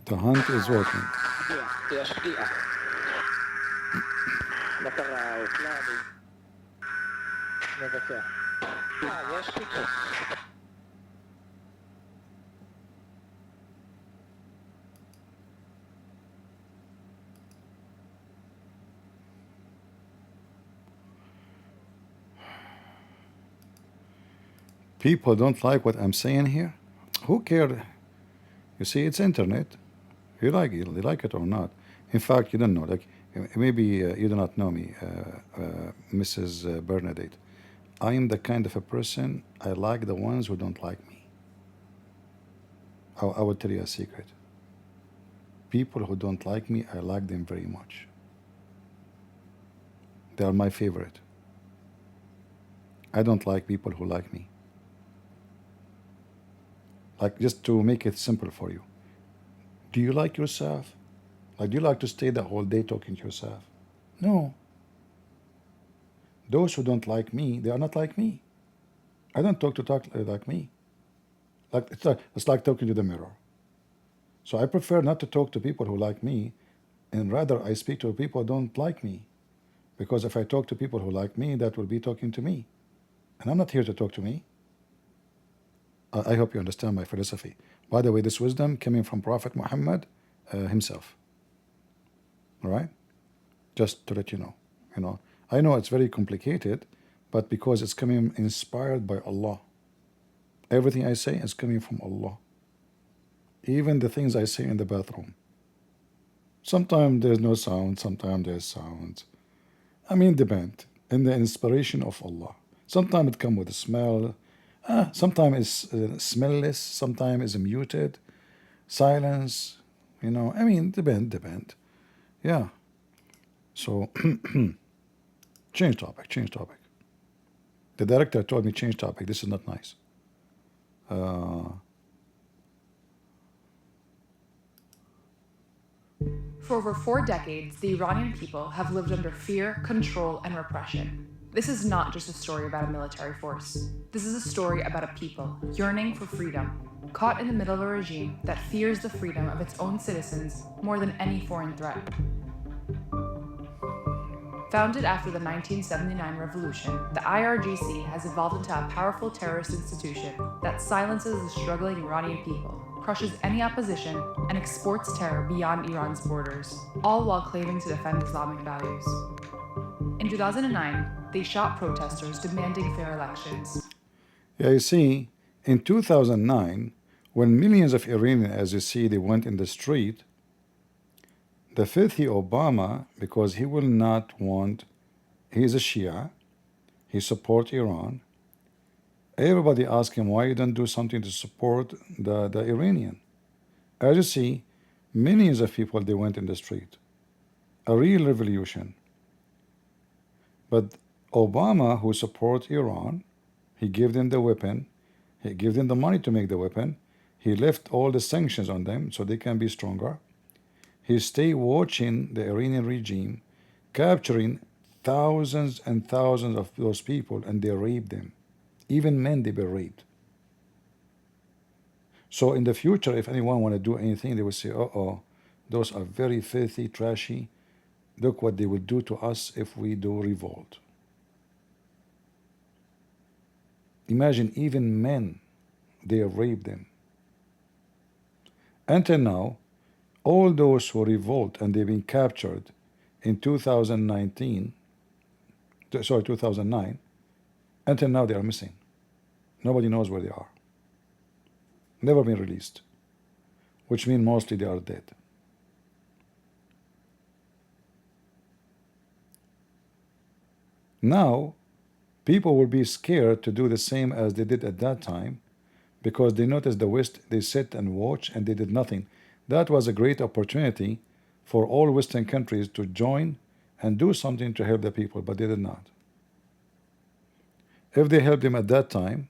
The hunt is working. יש פגיעה. מטרה הופלה. מבצע. יש פיתוח. People don't like what I'm saying here. Who cares? You see, it's internet. You like it or not. In fact, you don't know. Like maybe you do not know me, Mrs. Bernadette. I am the kind of a person, I like the ones who don't like me. I will tell you a secret. People who don't like me, I like them very much. They are my favorite. I don't like people who like me. Like, just to make it simple for you. Do you like yourself? Like, do you like to stay the whole day talking to yourself? No. Those who don't like me, they are not like me. I don't talk like me. Like it's like talking to the mirror. So I prefer not to talk to people who like me, and rather I speak to people who don't like me. Because if I talk to people who like me, that will be talking to me. And I'm not here to talk to me. I hope you understand my philosophy. By the way, this wisdom coming from Prophet Muhammad himself. All right? Just to let you know. I know it's very complicated, but because it's coming inspired by Allah. Everything I say is coming from Allah. Even the things I say in the bathroom. Sometimes there's no sound, sometimes there's sound. I mean, depend. In the inspiration of Allah. Sometimes it comes with a smell. Sometimes it's smellless. Sometimes it's muted. Silence. I mean, depend. Yeah. So, change topic. The director told me change topic. This is not nice. For over 4 decades, the Iranian people have lived under fear, control, and repression. This is not just a story about a military force. This is a story about a people yearning for freedom, caught in the middle of a regime that fears the freedom of its own citizens more than any foreign threat. Founded after the 1979 revolution, the IRGC has evolved into a powerful terrorist institution that silences the struggling Iranian people, crushes any opposition, and exports terror beyond Iran's borders, all while claiming to defend Islamic values. In 2009, they shot protesters demanding fair elections. Yeah, you see, in 2009, when millions of Iranians, as you see, they went in the street, the filthy Obama, because he will not want, he's a Shia, he supports Iran. Everybody asked him, why you don't do something to support the Iranian? As you see, millions of people, they went in the street. A real revolution. But Obama, who supports Iran, he gave them the weapon, he gave them the money to make the weapon, he left all the sanctions on them so they can be stronger. He stayed watching the Iranian regime, capturing thousands and thousands of those people, and they raped them. Even men, they were raped. So in the future, if anyone want to do anything, they will say, those are very filthy, trashy Look what they will do to us if we do revolt. Imagine even men, they rape them. Until now, all those who revolt and they've been captured in 2009, until now they are missing. Nobody knows where they are. Never been released, which means mostly they are dead. Now, people will be scared to do the same as they did at that time because they noticed the West, they sit and watch and they did nothing. That was a great opportunity for all Western countries to join and do something to help the people, but they did not. If they helped them at that time,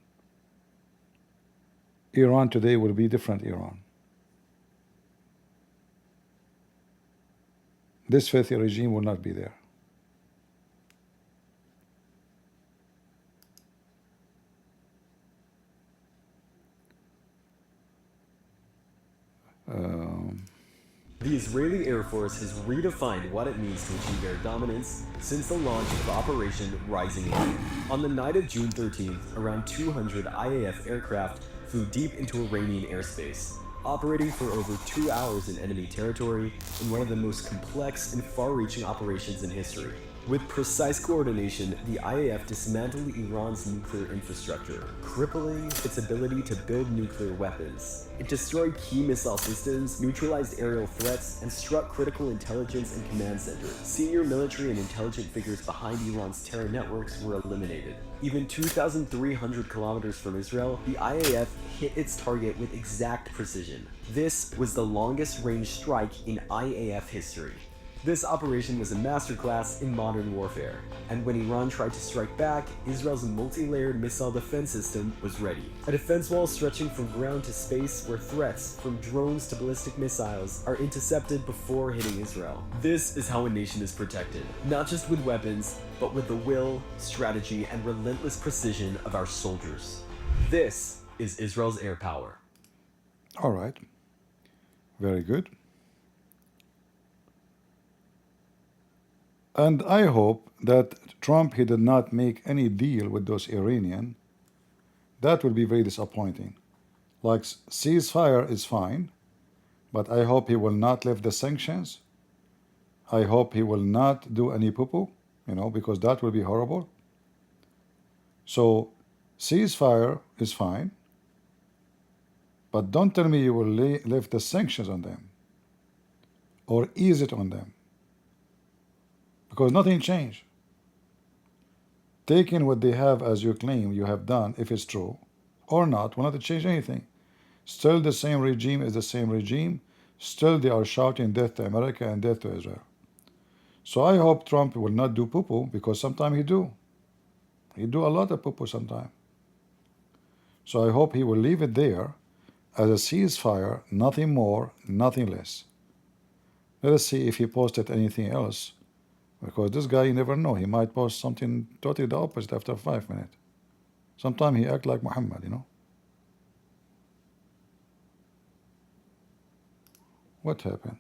Iran today will be different Iran. This filthy regime will not be there. The Israeli Air Force has redefined what it means to achieve air dominance since the launch of Operation Rising Lion. On the night of June 13th, around 200 IAF aircraft flew deep into Iranian airspace, operating for over 2 hours in enemy territory in one of the most complex and far-reaching operations in history. With precise coordination, the IAF dismantled Iran's nuclear infrastructure, crippling its ability to build nuclear weapons. It destroyed key missile systems, neutralized aerial threats, and struck critical intelligence and command centers. Senior military and intelligence figures behind Iran's terror networks were eliminated. Even 2,300 kilometers from Israel, the IAF hit its target with exact precision. This was the longest range strike in IAF history. This operation was a masterclass in modern warfare, and when Iran tried to strike back, Israel's multi-layered missile defense system was ready. A defense wall stretching from ground to space where threats, from drones to ballistic missiles, are intercepted before hitting Israel. This is how a nation is protected, not just with weapons, but with the will, strategy, and relentless precision of our soldiers. This is Israel's air power. All right. Very good. And I hope that Trump, he did not make any deal with those Iranian. That will be very disappointing. Like, ceasefire is fine, but I hope he will not lift the sanctions. I hope he will not do any poo-poo, because that will be horrible. So, ceasefire is fine, but don't tell me you will lift the sanctions on them or ease it on them. Because nothing changed. Taking what they have as you claim you have done, if it's true or not, will not change anything. Still the same regime is the same regime. Still they are shouting death to America and death to Israel. So I hope Trump will not do poo-poo, because sometimes he do. He do a lot of poo-poo sometimes. So I hope he will leave it there as a ceasefire, nothing more, nothing less. Let us see if he posted anything else. Because this guy, you never know. He might post something totally the opposite after 5 minutes. Sometimes he act like Muhammad, What happened?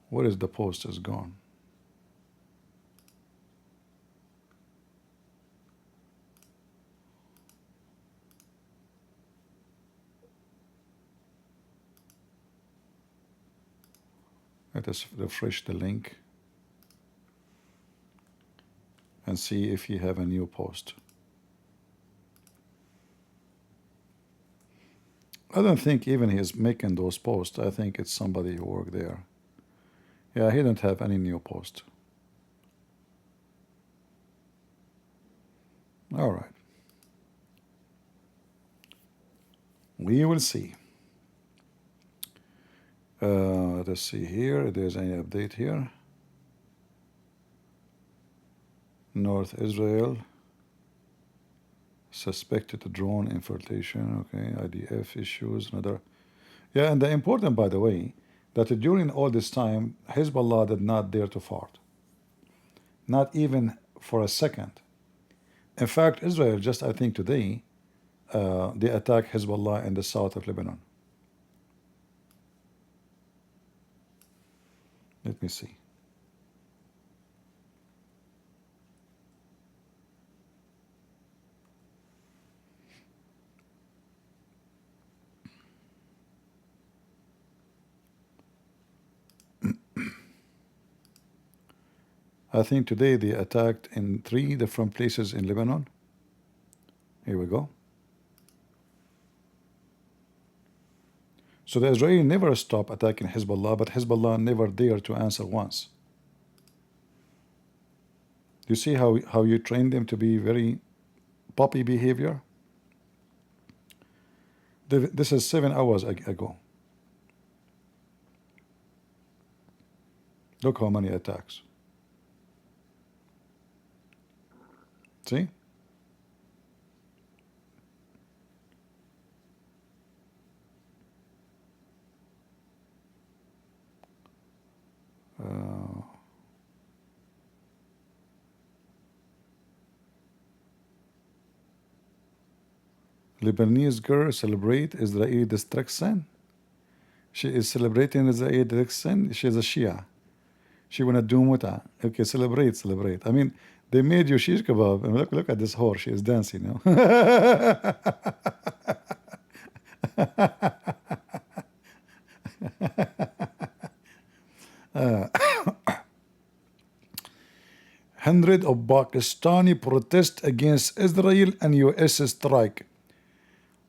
Where is the post is gone? Let us refresh the link and see if you have a new post. I don't think even he's making those posts. I think it's somebody who worked there. Yeah, he didn't have any new post. All right. We will see. Let us see here if there's any update here. North Israel, suspected drone infiltration. Okay, IDF issues, another. Yeah, and the important, by the way, that during all this time, Hezbollah did not dare to fart. Not even for a second. In fact, Israel, just I think today, they attacked Hezbollah in the south of Lebanon. Let me see. I think today they attacked in 3 different places in Lebanon. Here we go. So the Israeli never stop attacking Hezbollah, but Hezbollah never dare to answer once. You see how you train them to be very puppy behavior? This is 7 hours ago. Look how many attacks. See? Lebanese girl celebrate Israeli destruction. She is celebrating Israeli destruction. She is a Shia. She wanna do muta. Okay, celebrate. I mean, they made you shish kebab. And look at this whore. She is dancing now. Hundred of Pakistani protest against Israel and US strike.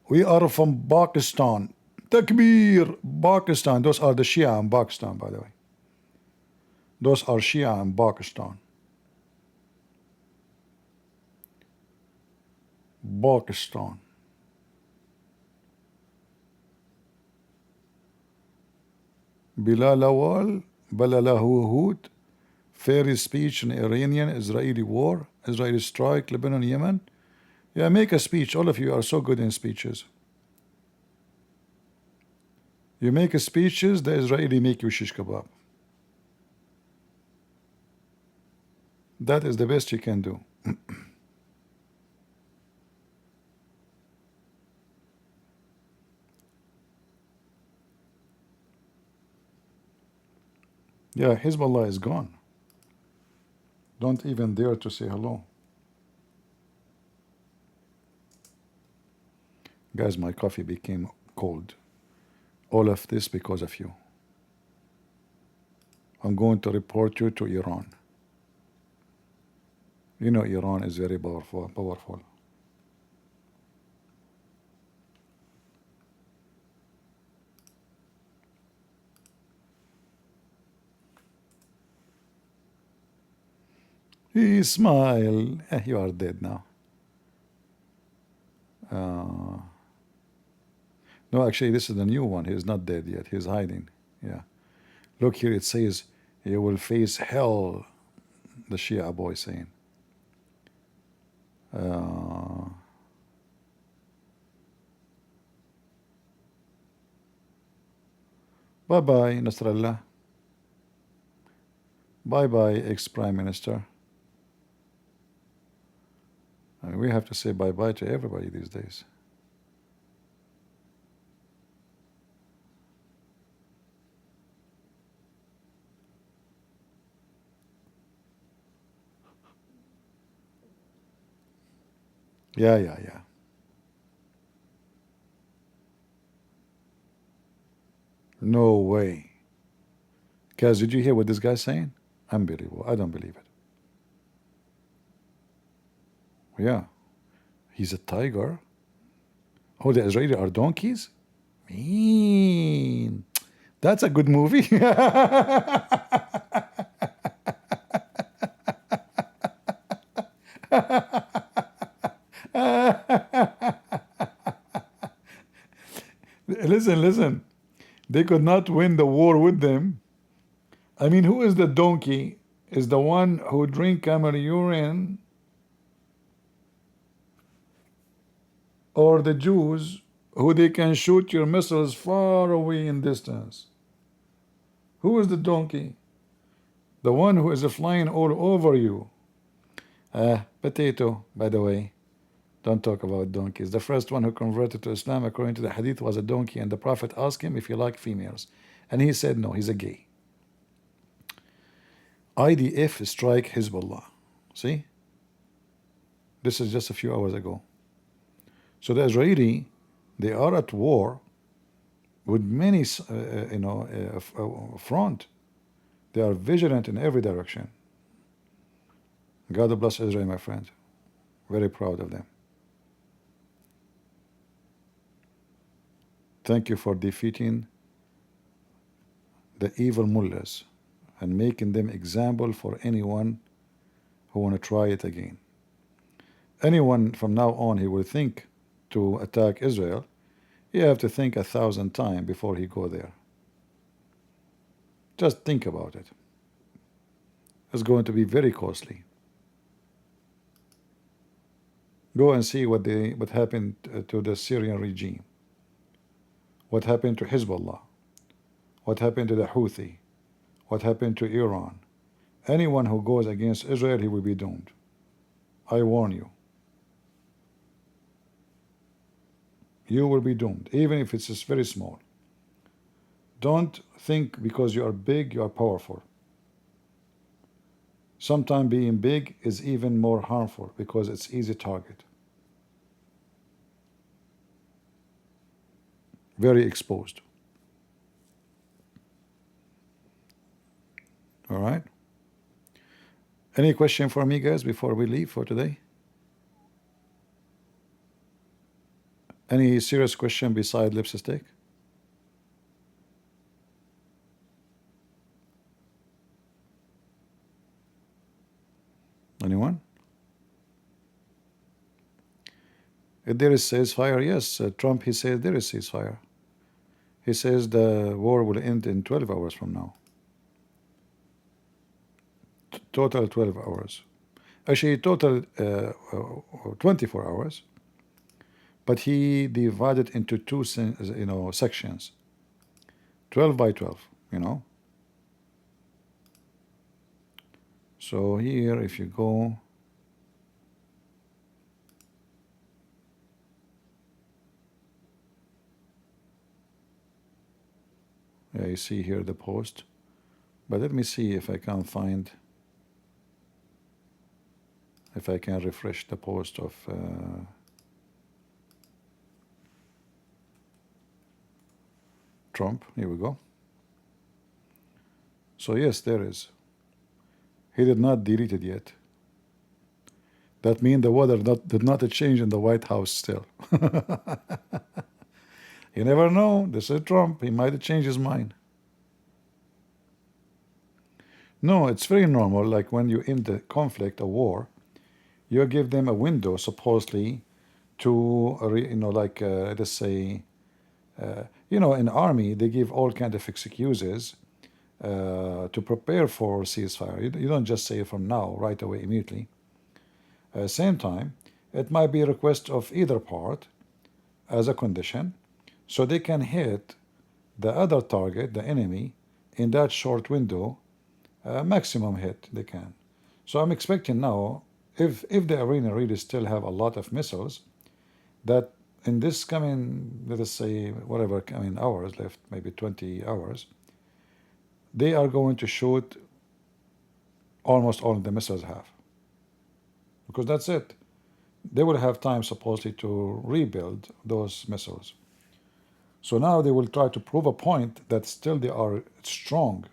We are from Pakistan. Takbir! Pakistan. Those are the Shia in Pakistan, by the way. Those are Shia in Pakistan. Pakistan. Bilal Awal, Balalahu Hut, fair speech in Iranian-Israeli war, Israeli strike, Lebanon, Yemen. Yeah, make a speech. All of you are so good in speeches. You make speeches, the Israeli make you shish kebab. That is the best you can do. Yeah, Hezbollah is gone. Don't even dare to say hello. Guys, my coffee became cold. All of this because of you. I'm going to report you to Iran. You know Iran is very powerful. He smile. You are dead now. No, actually, this is the new one. He's not dead yet. He's hiding. Yeah. Look here. It says, "You will face hell." The Shia boy saying. Bye-bye, Nasrallah. Bye-bye, ex-Prime Minister. I mean, we have to say bye-bye to everybody these days. Yeah. No way. Kaz, did you hear what this guy's saying? Unbelievable. I don't believe it. Yeah. He's a tiger. Oh, the Israeli are donkeys? Mean. That's a good movie. Listen. They could not win the war with them. I mean, who is the donkey? Is the one who drink camel urine, or the Jews who they can shoot your missiles far away in distance? Who is the donkey? The one who is flying all over you. Potato, by the way. Don't talk about donkeys. The first one who converted to Islam, according to the hadith, was a donkey, and the Prophet asked him if he liked females. And he said no, he's a gay. IDF strike Hezbollah. See? This is just a few hours ago. So the Israeli, they are at war with many, front. They are vigilant in every direction. God bless Israel, my friend. Very proud of them. Thank you for defeating the evil mullahs and making them example for anyone who want to try it again. Anyone from now on he will think to attack Israel, you have to think 1,000 times before he go there. Just think about it. It's going to be very costly. Go and see what happened to the Syrian regime. What happened to Hezbollah? What happened to the Houthi? What happened to Iran? Anyone who goes against Israel, he will be doomed. I warn you. You will be doomed, even if it's just very small. Don't think because you are big, you are powerful. Sometimes being big is even more harmful because it's easy target. Very exposed. All right. Any question for me, guys, before we leave for today? Any serious question beside lipstick? Anyone? If there is ceasefire, yes. Trump, he says there is ceasefire. He says the war will end in 12 hours from now. Total 12 hours. Actually, total 24 hours. But he divided into two, sections. 12 by 12, So here, if you go, yeah, you see here the post. But let me see if I can find, if I can refresh the post of Trump. Here we go. So yes, there is. He did not delete it yet. That means the weather did not change in the White House still. You never know. This is Trump. He might change his mind. No, it's very normal. Like when you end the conflict, a war, you give them a window, supposedly, to, let's say, in army, they give all kind of excuses to prepare for ceasefire. You don't just say from now, right away, immediately. Same time, it might be a request of either part as a condition, so they can hit the other target, the enemy, in that short window, maximum hit they can. So I'm expecting now, if the arena really still have a lot of missiles, that in this coming, let us say, whatever coming hours left, maybe 20 hours, they are going to shoot almost all the missiles have. Because that's it. They will have time, supposedly, to rebuild those missiles. So now they will try to prove a point that still they are strong.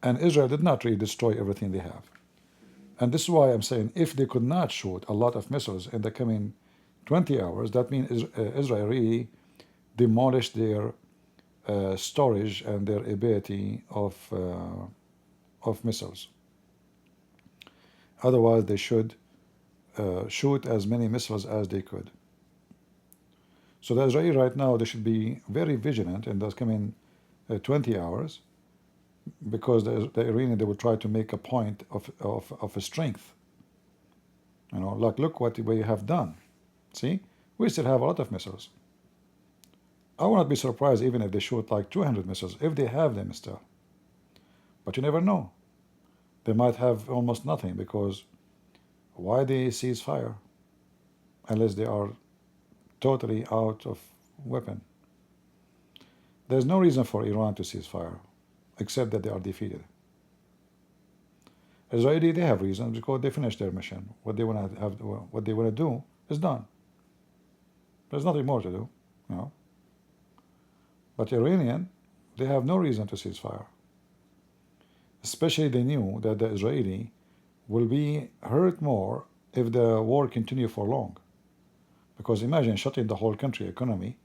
And Israel did not really destroy everything they have. And this is why I'm saying if they could not shoot a lot of missiles in the coming 20 hours, that means Israel really demolished their storage and their ability of missiles. Otherwise, they should shoot as many missiles as they could. So the Israeli right now, they should be very vigilant in those coming 20 hours, because the Iranian, they will try to make a point of a strength. Like, look what we have done. See, we still have a lot of missiles. I will not be surprised even if they shoot like 200 missiles, if they have them still. But you never know. They might have almost nothing, because why they cease fire unless they are totally out of weapon? There's no reason for Iran to cease fire, except that they are defeated. Israeli, they have reasons because they finished their mission. What they want to have, what they want to do is done. There's nothing more to do, you know. But Iranian, they have no reason to cease fire. Especially they knew that the Israeli will be hurt more if the war continue for long. Because imagine shutting the whole country economy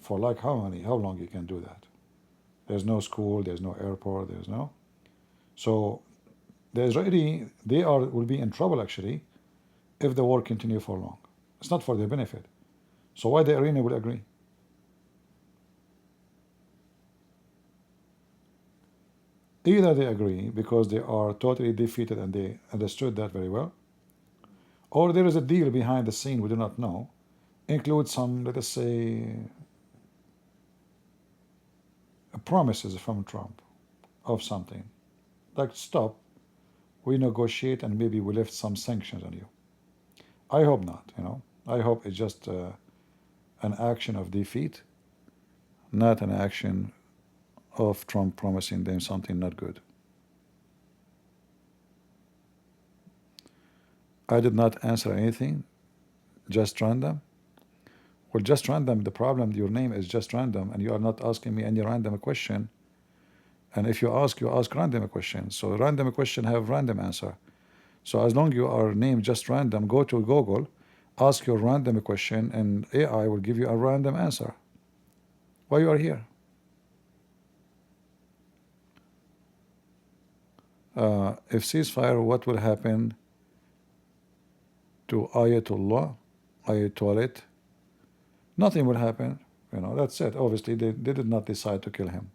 for like how long you can do that? There's no school, there's no airport, there's no. So the Israeli, will be in trouble actually if the war continue for long. It's not for their benefit. So why the Iranian will agree? Either they agree because they are totally defeated and they understood that very well, or there is a deal behind the scene we do not know, include some, let us say, promises from Trump of something. Like, stop, we negotiate and maybe we lift some sanctions on you. I hope not, you know. I hope it's just an action of defeat, not an action of Trump promising them something not good. I did not answer anything, just random. Well, just random, the problem, your name is just random, and you are not asking me any random question. And if you ask random question. So random question have random answer. So as long you are named just random, go to Google, ask your random question, and AI will give you a random answer. Why you are here? If ceasefire, what will happen to Ayatollah? Nothing will happen. You know, that's it. Obviously, they did not decide to kill him.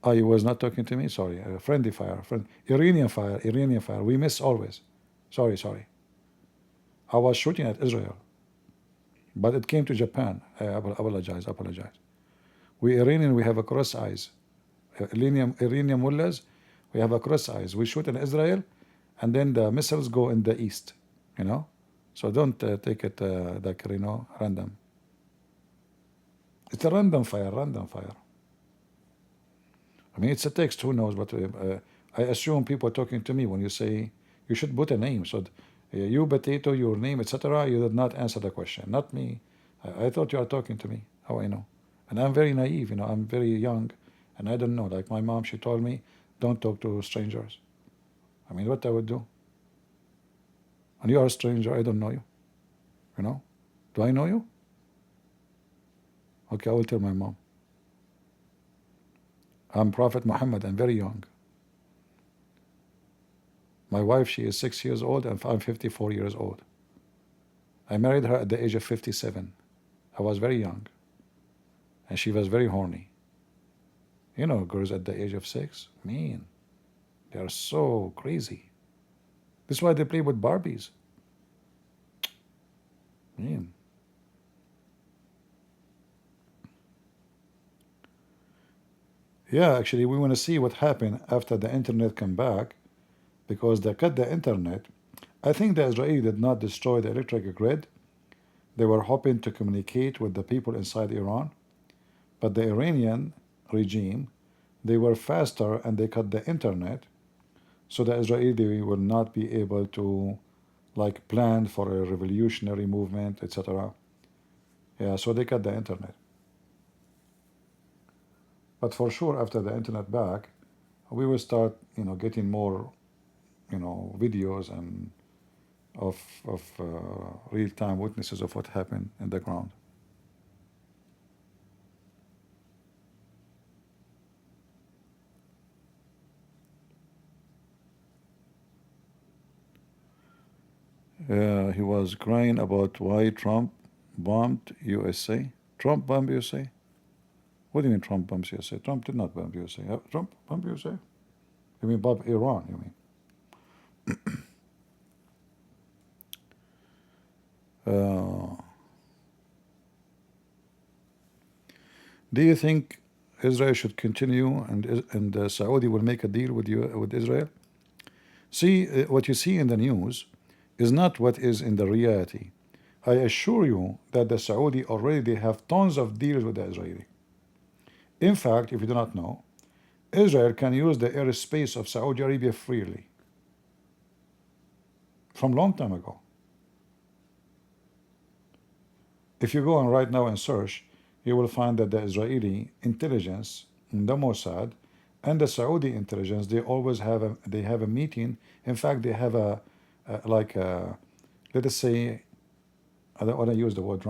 You was not talking to me? Sorry. Friendly fire. Iranian fire. We miss always. Sorry. I was shooting at Israel. But it came to Japan. I apologize. We Iranian, we have a cross eyes. Iranian mullahs, we have a cross eyes. We shoot in Israel, and then the missiles go in the east, you know. So don't take it like, you know, random. It's a random fire. I mean, it's a text. Who knows? But I assume people are talking to me when you say you should put a name. So you potato, your name, etc. You did not answer the question. Not me. I thought you are talking to me. How I know? And I'm very naive. You know, I'm very young. And I don't know, like my mom, she told me, don't talk to strangers. I mean, what I would do? And you are a stranger, I don't know you. You know? Do I know you? Okay, I will tell my mom. I'm Prophet Muhammad, I'm very young. My wife, she is 6 years old, and I'm 54 years old. I married her at the age of 57. I was very young. And she was very horny. You know, girls at the age of 6, man, they are so crazy. That's why they play with Barbies. Man. Yeah, actually, we want to see what happened after the internet come back, because they cut the internet. I think the Israeli did not destroy the electric grid. They were hoping to communicate with the people inside Iran, but the Iranian regime, they were faster and they cut the internet, so the Israeli will not be able to like plan for a revolutionary movement, etc. Yeah, so they cut the internet. But for sure, after the internet back, we will start, you know, getting more, you know, videos and of real-time witnesses of what happened in the ground. He was crying about why Trump bombed USA. Trump bombed USA? What do you mean Trump bombs USA? Trump did not bomb USA. Trump bombed USA? You mean bomb Iran, you mean? Do you think Israel should continue and Saudi will make a deal with Israel? See, what you see in the news is not what is in the reality. I assure you that the Saudi already have tons of deals with the Israeli. In fact, if you do not know, Israel can use the airspace of Saudi Arabia freely from long time ago. If you go on right now and search, you will find that the Israeli intelligence, the Mossad, and the Saudi intelligence, they always have a meeting. In fact, they have let us say, I don't want to use the word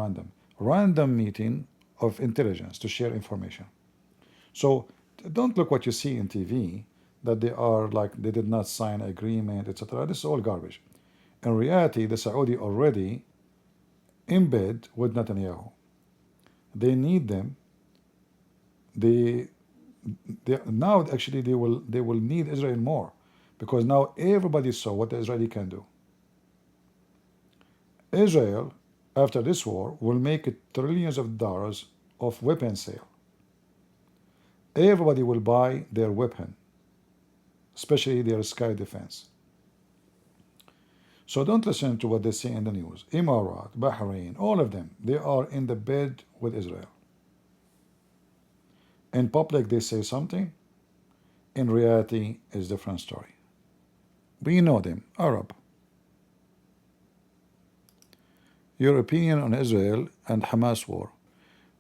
random meeting of intelligence to share information. So don't look what you see in TV, that they are like they did not sign agreement, etc. This is all garbage. In reality, the Saudi already in bed with Netanyahu. They need them. They now actually they will need Israel more, because now everybody saw what the Israeli can do. Israel, after this war, will make trillions of dollars of weapon sale. Everybody will buy their weapon, especially their sky defense. So don't listen to what they say in the news. Emirat, Bahrain, all of them, they are in the bed with Israel. In public they say something, in reality it's a different story. We know them, Arab. Your opinion on Israel and Hamas war,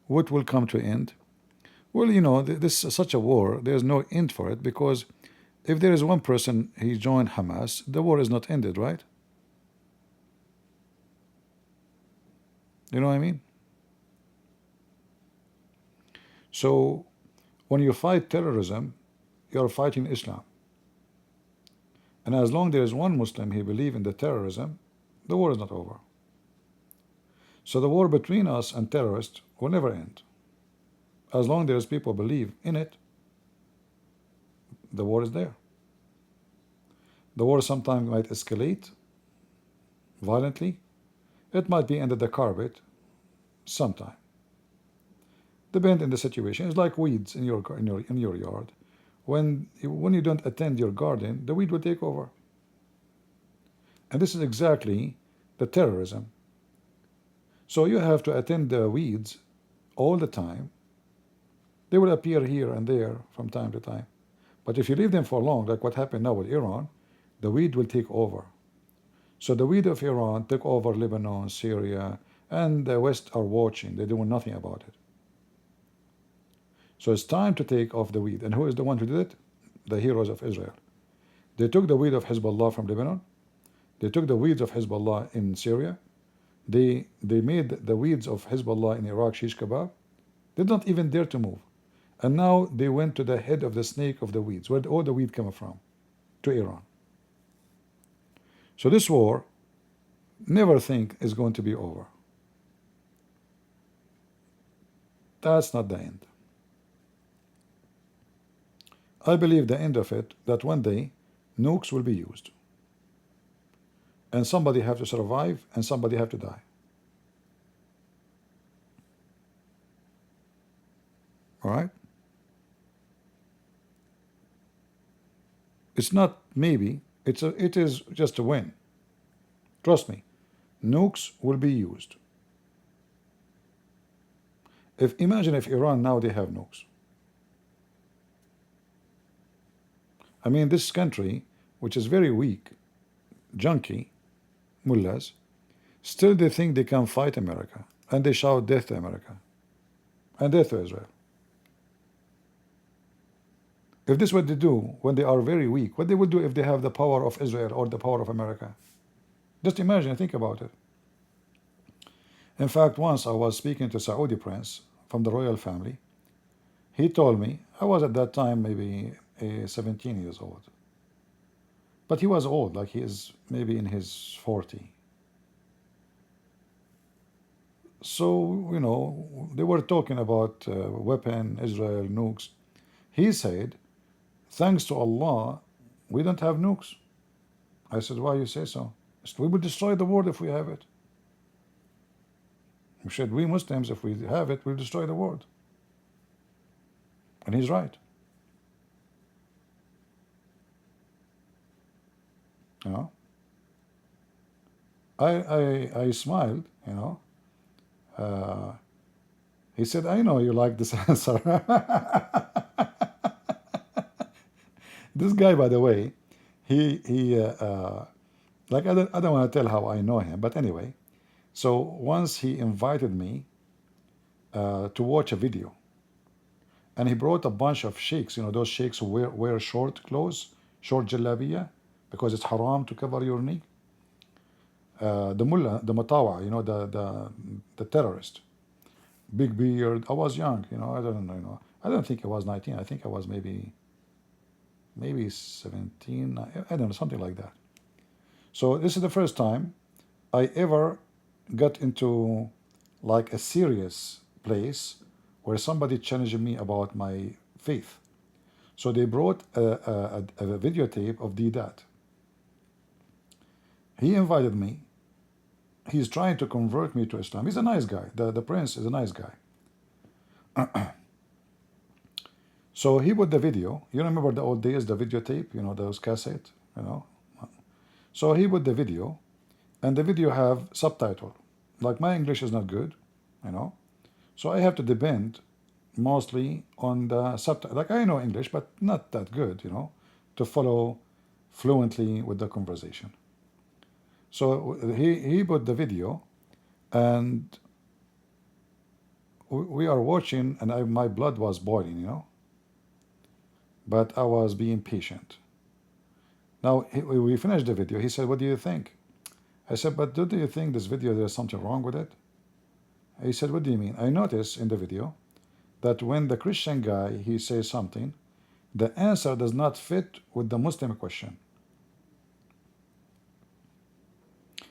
what will come to end? Well, you know, this is such a war, there's no end for it, because if there is one person he joined Hamas, the war is not ended, right? You know what I mean? So when you fight terrorism, you're fighting Islam. And as long as there is one Muslim who believes in the terrorism, the war is not over. So the war between us and terrorists will never end. As long as there is people believe in it, the war is there. The war sometimes might escalate violently. It might be under the carpet sometime. Depending on the situation. It's like weeds in your yard. When you don't attend your garden, the weed will take over. And this is exactly the terrorism. So you have to attend the weeds all the time. They will appear here and there from time to time. But if you leave them for long, like what happened now with Iran, the weed will take over. So the weed of Iran took over Lebanon, Syria, and the West are watching. They're doing nothing about it. So it's time to take off the weed. And who is the one who did it? The heroes of Israel. They took the weed of Hezbollah from Lebanon. They took the weeds of Hezbollah in Syria. They made the weeds of Hezbollah in Iraq shish kebab. They don't even dare to move. And now they went to the head of the snake of the weeds. Where did all the weed come from? To Iran. So this war, never think is going to be over. That's not the end. I believe the end of it, that one day nukes will be used. And somebody have to survive and somebody have to die. All right? It's not maybe, it is just a win. Trust me, nukes will be used. Imagine if Iran now they have nukes. I mean, this country, which is very weak, junky, mullahs, still they think they can fight America, and they shout death to America, and death to Israel. If this is what they do when they are very weak, what they would do if they have the power of Israel or the power of America? Just imagine and think about it. In fact, once I was speaking to a Saudi prince from the royal family. He told me, I was at that time maybe 17 years old. But he was old, like he is maybe in his 40. So, you know, they were talking about weapon, Israel, nukes. He said, thanks to Allah, we don't have nukes. I said, why you say so? He said, we will destroy the world if we have it. He said, we Muslims, if we have it, we'll destroy the world. And he's right. You know? I smiled, you know. He said, I know you like this answer. This guy, by the way, he like I don't want to tell how I know him, but anyway. So once he invited me to watch a video, and he brought a bunch of sheikhs. You know those sheikhs who wear short clothes, short jalabiya, because it's haram to cover your knee. The mullah, the matawa, you know, the terrorist, big beard. I was young, you know. I don't know, you know. I don't think I was 19. I think I was maybe 17. I don't know, something like that. So this is the first time I ever got into like a serious place where somebody challenged me about my faith. So they brought a videotape of that. He invited me. He's trying to convert me to Islam. He's a nice guy. The prince is a nice guy. So he put the video. You remember the old days, the videotape, you know, those cassettes, you know. So he put the video, and the video have subtitle. Like my English is not good, you know. So I have to depend mostly on the subtitle. Like I know English, but not that good, you know, to follow fluently with the conversation. So he put the video, and we are watching, and my blood was boiling, you know. But I was being patient. Now we finished the video. He said, "What do you think?" I said, "But do you think this video there's something wrong with it?" He said, "What do you mean?" I noticed in the video that when the Christian guy he says something, the answer does not fit with the Muslim question.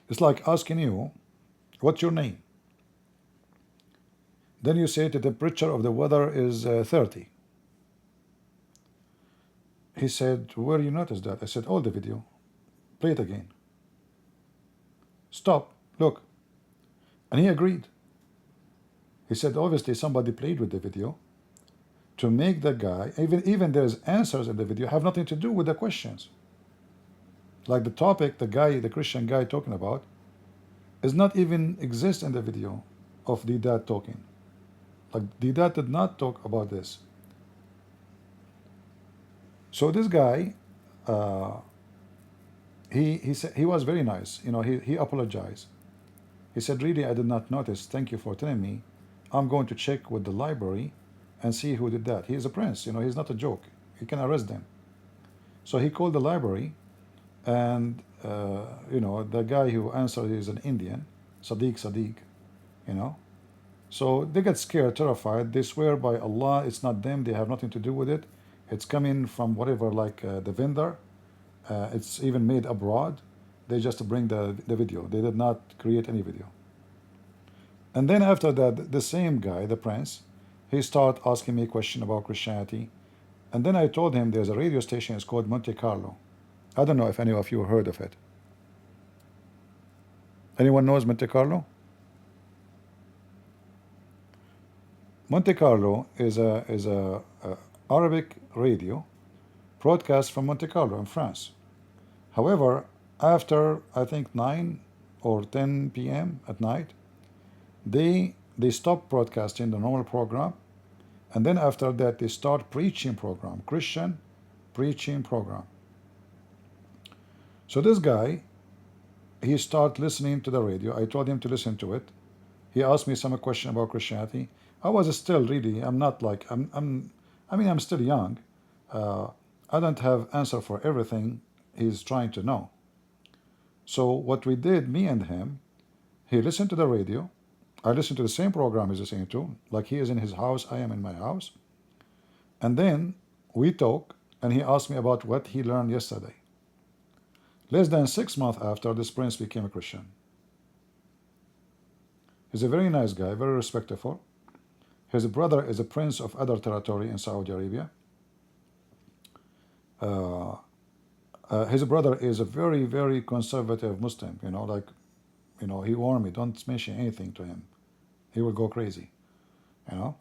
It's like asking you, "What's your name?" Then you say the temperature of the weather is 30. He said, "Where you notice that?" I said, "All the video. Play it again. Stop. Look." And he agreed. He said, obviously somebody played with the video to make the guy, even there's answers in the video, have nothing to do with the questions. Like the topic, the Christian guy talking about, is not even exist in the video of Dad talking. Like Dad did not talk about this. So this guy, he said he was very nice. You know, he apologized. He said, "Really, I did not notice. Thank you for telling me. I'm going to check with the library and see who did that." He is a prince. You know, he's not a joke. He can arrest them. So he called the library, and you know, the guy who answered is an Indian, Sadiq. You know, so they get scared, terrified. They swear by Allah, it's not them. They have nothing to do with it. It's coming from whatever, like the vendor. It's even made abroad. They just bring the video. They did not create any video. And then after that, the same guy, the prince, he started asking me a question about Christianity. And then I told him there's a radio station, it's called Monte Carlo. I don't know if any of you heard of it. Anyone knows Monte Carlo? Monte Carlo is a Arabic radio broadcast from Monte Carlo in France. However, after I think 9 or 10 p.m. at night, they stop broadcasting the normal program, and then after that they start preaching program, Christian preaching program. So this guy, he started listening to the radio. I told him to listen to it. He asked me some question about Christianity. I was still really, I'm not like, I'm still young. I don't have answer for everything he's trying to know. So what we did, me and him, he listened to the radio. I listened to the same program he's listening to, like he is in his house, I am in my house. And then we talk, and he asked me about what he learned yesterday. Less than 6 months after, this prince became a Christian. He's a very nice guy, very respectful. His brother is a prince of other territory in Saudi Arabia. His brother is a very, very conservative Muslim, you know, like, you know, he warned me, don't mention anything to him. He will go crazy, you know.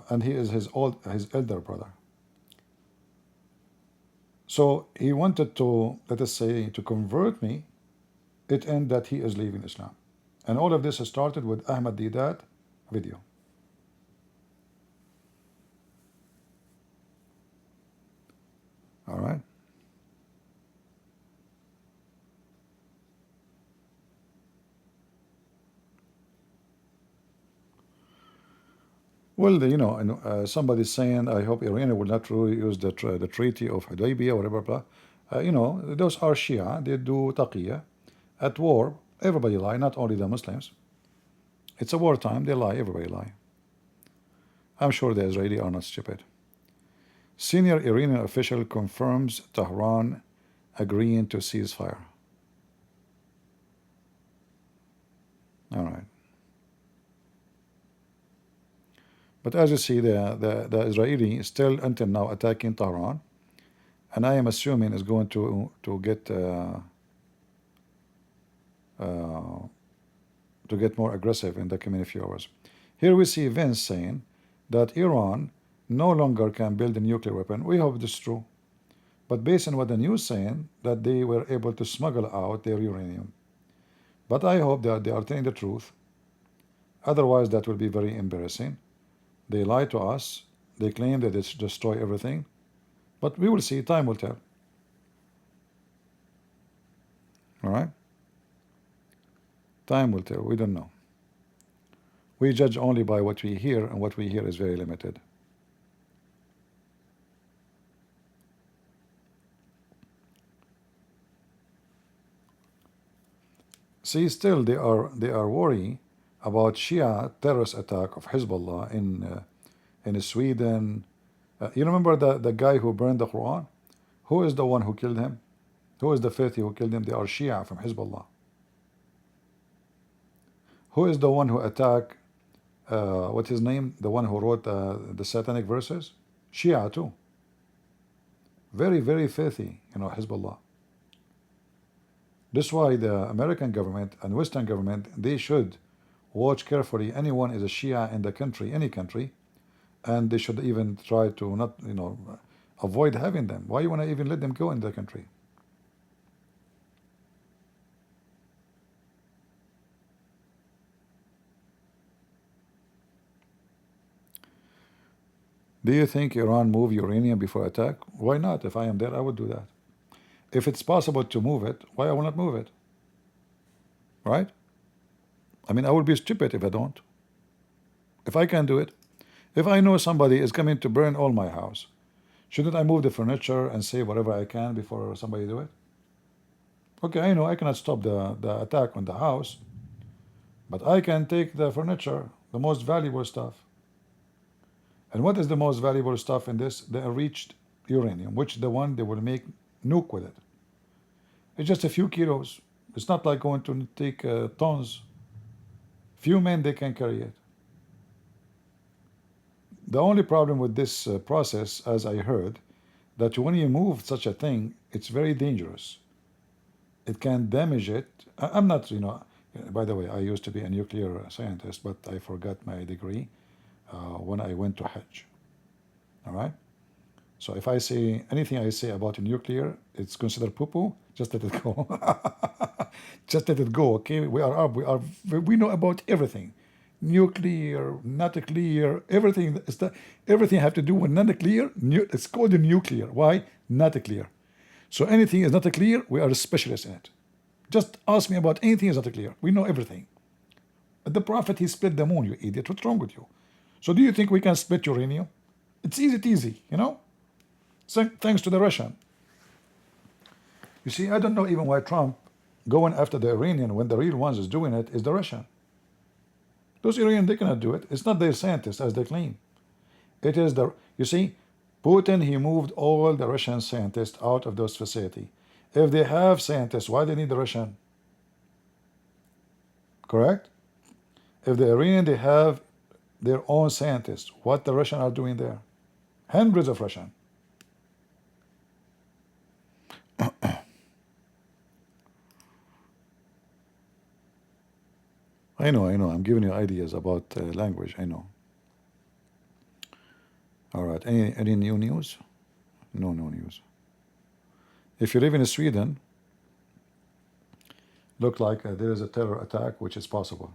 And he is his elder brother. So he wanted to, let us say, to convert me. It ended that he is leaving Islam. And all of this started with Ahmad Didat video. All right. Well, you know, somebody's saying, I hope Iran will not really use the Treaty of Hudaybiyah, whatever, blah. You know, those are Shia. They do taqiyya. At war, everybody lie, not only the Muslims. It's a wartime. They lie. Everybody lie. I'm sure the Israeli are not stupid. Senior Iranian official confirms Tehran agreeing to ceasefire. All right. But as you see, the Israeli is still until now attacking Tehran, and I am assuming is going to get more aggressive in the coming few hours. Here we see Vince saying that Iran no longer can build a nuclear weapon. We hope this is true, but based on what the news saying, that they were able to smuggle out their uranium. But I hope that they are telling the truth. Otherwise, that will be very embarrassing. They lie to us. They claim that they destroy everything. But we will see. Time will tell. All right? Time will tell. We don't know. We judge only by what we hear, and what we hear is very limited. See, still they are worried about Shia terrorist attack of Hezbollah in Sweden. You remember the guy who burned the Quran? Who is the one who killed him? Who is the 50 who killed him? They are Shia from Hezbollah. Who is the one who attacked, what's his name? The one who wrote the satanic verses? Shia too. Very, very filthy, you know, Hezbollah. That's why the American government and Western government, they should watch carefully. Anyone is a Shia in the country, any country, and they should even try to not, you know, avoid having them. Why you want to even let them go in the country? Do you think Iran move uranium before attack? Why not? If I am there, I would do that. If it's possible to move it, why I will not move it? Right? I mean, I would be stupid if I don't. If I can do it, if I know somebody is coming to burn all my house, shouldn't I move the furniture and save whatever I can before somebody do it? Okay, I know I cannot stop the attack on the house, but I can take the furniture, the most valuable stuff. And what is the most valuable stuff in this? The enriched uranium, which the one they will make nuke with it. It's just a few kilos. It's not like going to take tons. Few men, they can carry it. The only problem with this process, as I heard, that when you move such a thing, it's very dangerous. It can damage it. I'm not, you know, by the way, I used to be a nuclear scientist, but I forgot my degree when I went to Hajj. All right? So if I say anything I say about nuclear, it's considered poo-poo, just let it go. Just let it go, okay? We know about everything. Nuclear, not nuclear, everything. Everything have to do with non-nuclear. It's called a nuclear. Why? Not clear. So anything is not clear, we are a specialist in it. Just ask me about anything is not clear. We know everything. But the Prophet, he split the moon, you idiot. What's wrong with you? So do you think we can split uranium? It's easy, you know? Thanks to the Russian. You see, I don't know even why Trump going after the Iranian when the real ones is doing it is the Russian. Those Iranians, they cannot do it. It's not their scientists as they claim. It is you see, Putin, he moved all the Russian scientists out of those facilities. If they have scientists, why they need the Russian? Correct? If the Iranian, they have their own scientists, what the Russian are doing there? Hundreds of Russian. I know. I'm giving you ideas about language. I know. All right. Any new news? No news. If you live in Sweden, look like there is a terror attack, which is possible.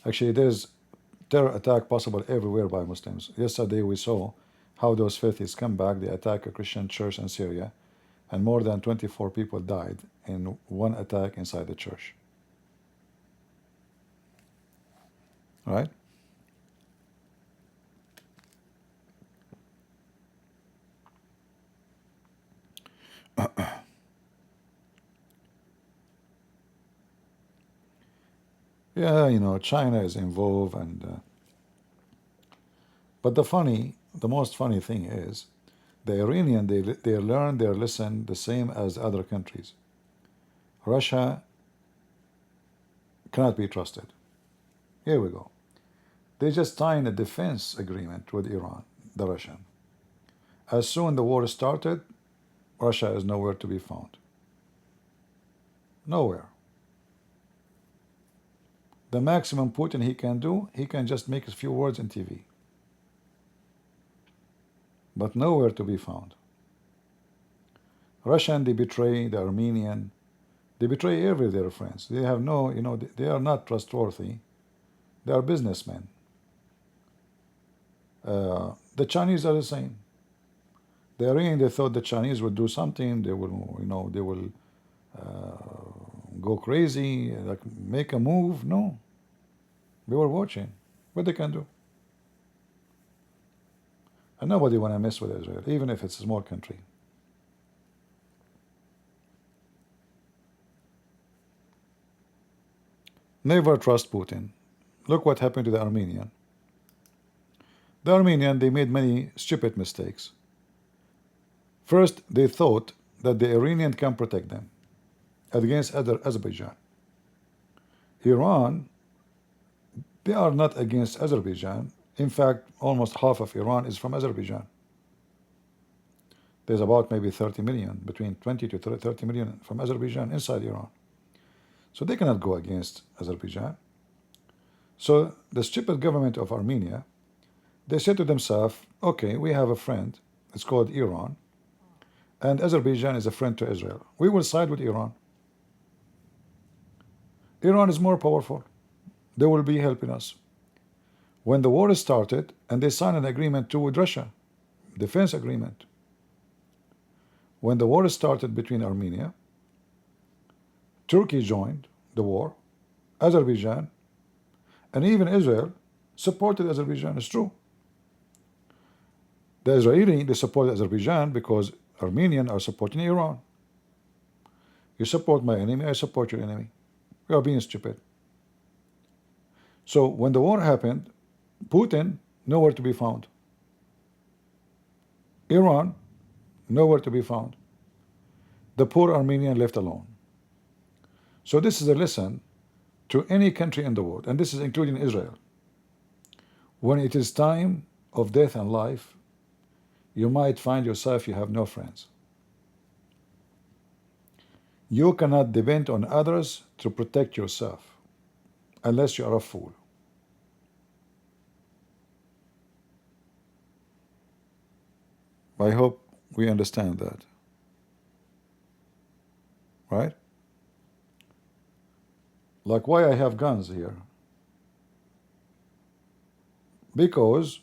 Actually, there is terror attack possible everywhere by Muslims. Yesterday we saw how those filthies come back, they attack a Christian church in Syria, and more than 24 people died in one attack inside the church. Right? Yeah, you know, China is involved, and but the most funny thing is, the Iranian, they learn their lesson the same as other countries. Russia cannot be trusted. Here we go. They just signed a defense agreement with Iran, the Russian. As soon the war started, Russia is nowhere to be found. Nowhere. The maximum Putin he can do, he can just make a few words in TV. But nowhere to be found. Russian, they betray the Armenian, they betray every their friends. They have no, you know, they are not trustworthy. They are businessmen. The Chinese are the same. The Iranian, they thought the Chinese would do something. They will, you know, they will go crazy, like make a move. No, they were watching what they can do. And nobody want to mess with Israel, even if it's a small country. Never trust Putin. Look what happened to the Armenian. The Armenian, they made many stupid mistakes. First, they thought that the Iranian can protect them against Azerbaijan. Iran, they are not against Azerbaijan. In fact, almost half of Iran is from Azerbaijan. There's about maybe 30 million, between 20 to 30 million from Azerbaijan inside Iran. So they cannot go against Azerbaijan. So the stupid government of Armenia, they said to themselves, okay, we have a friend, it's called Iran, and Azerbaijan is a friend to Israel. We will side with Iran. Iran is more powerful. They will be helping us. When the war started, and they signed an agreement too with Russia, defense agreement. When the war started between Armenia, Turkey joined the war, Azerbaijan, and even Israel supported Azerbaijan. It's true. The Israeli, they supported Azerbaijan because Armenians are supporting Iran. You support my enemy, I support your enemy. You are being stupid. So when the war happened, Putin, nowhere to be found. Iran, nowhere to be found. The poor Armenian left alone. So this is a lesson to any country in the world, and this is including Israel. When it is time of death and life, you might find yourself you have no friends. You cannot depend on others to protect yourself unless you are a fool. I hope we understand that. Right? Like why I have guns here? Because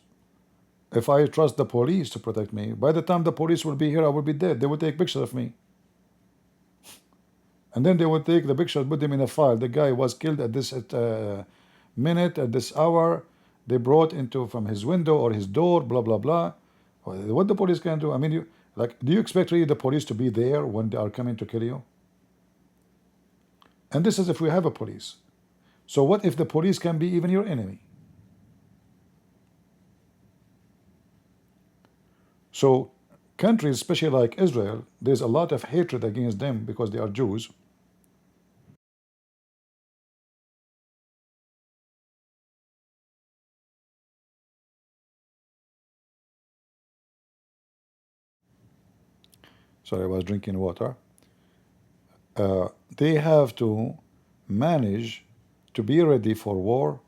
if I trust the police to protect me, by the time the police will be here, I will be dead. They will take pictures of me. And then they will take the pictures, put them in a file. The guy was killed at this minute, at this hour. They brought into from his window or his door, blah, blah, blah. What the police can do? I mean, do you expect really the police to be there when they are coming to kill you? And this is if we have a police. So what if the police can be even your enemy? So countries, especially like Israel, there's a lot of hatred against them because they are Jews. Sorry, I was drinking water. They have to manage to be ready for war,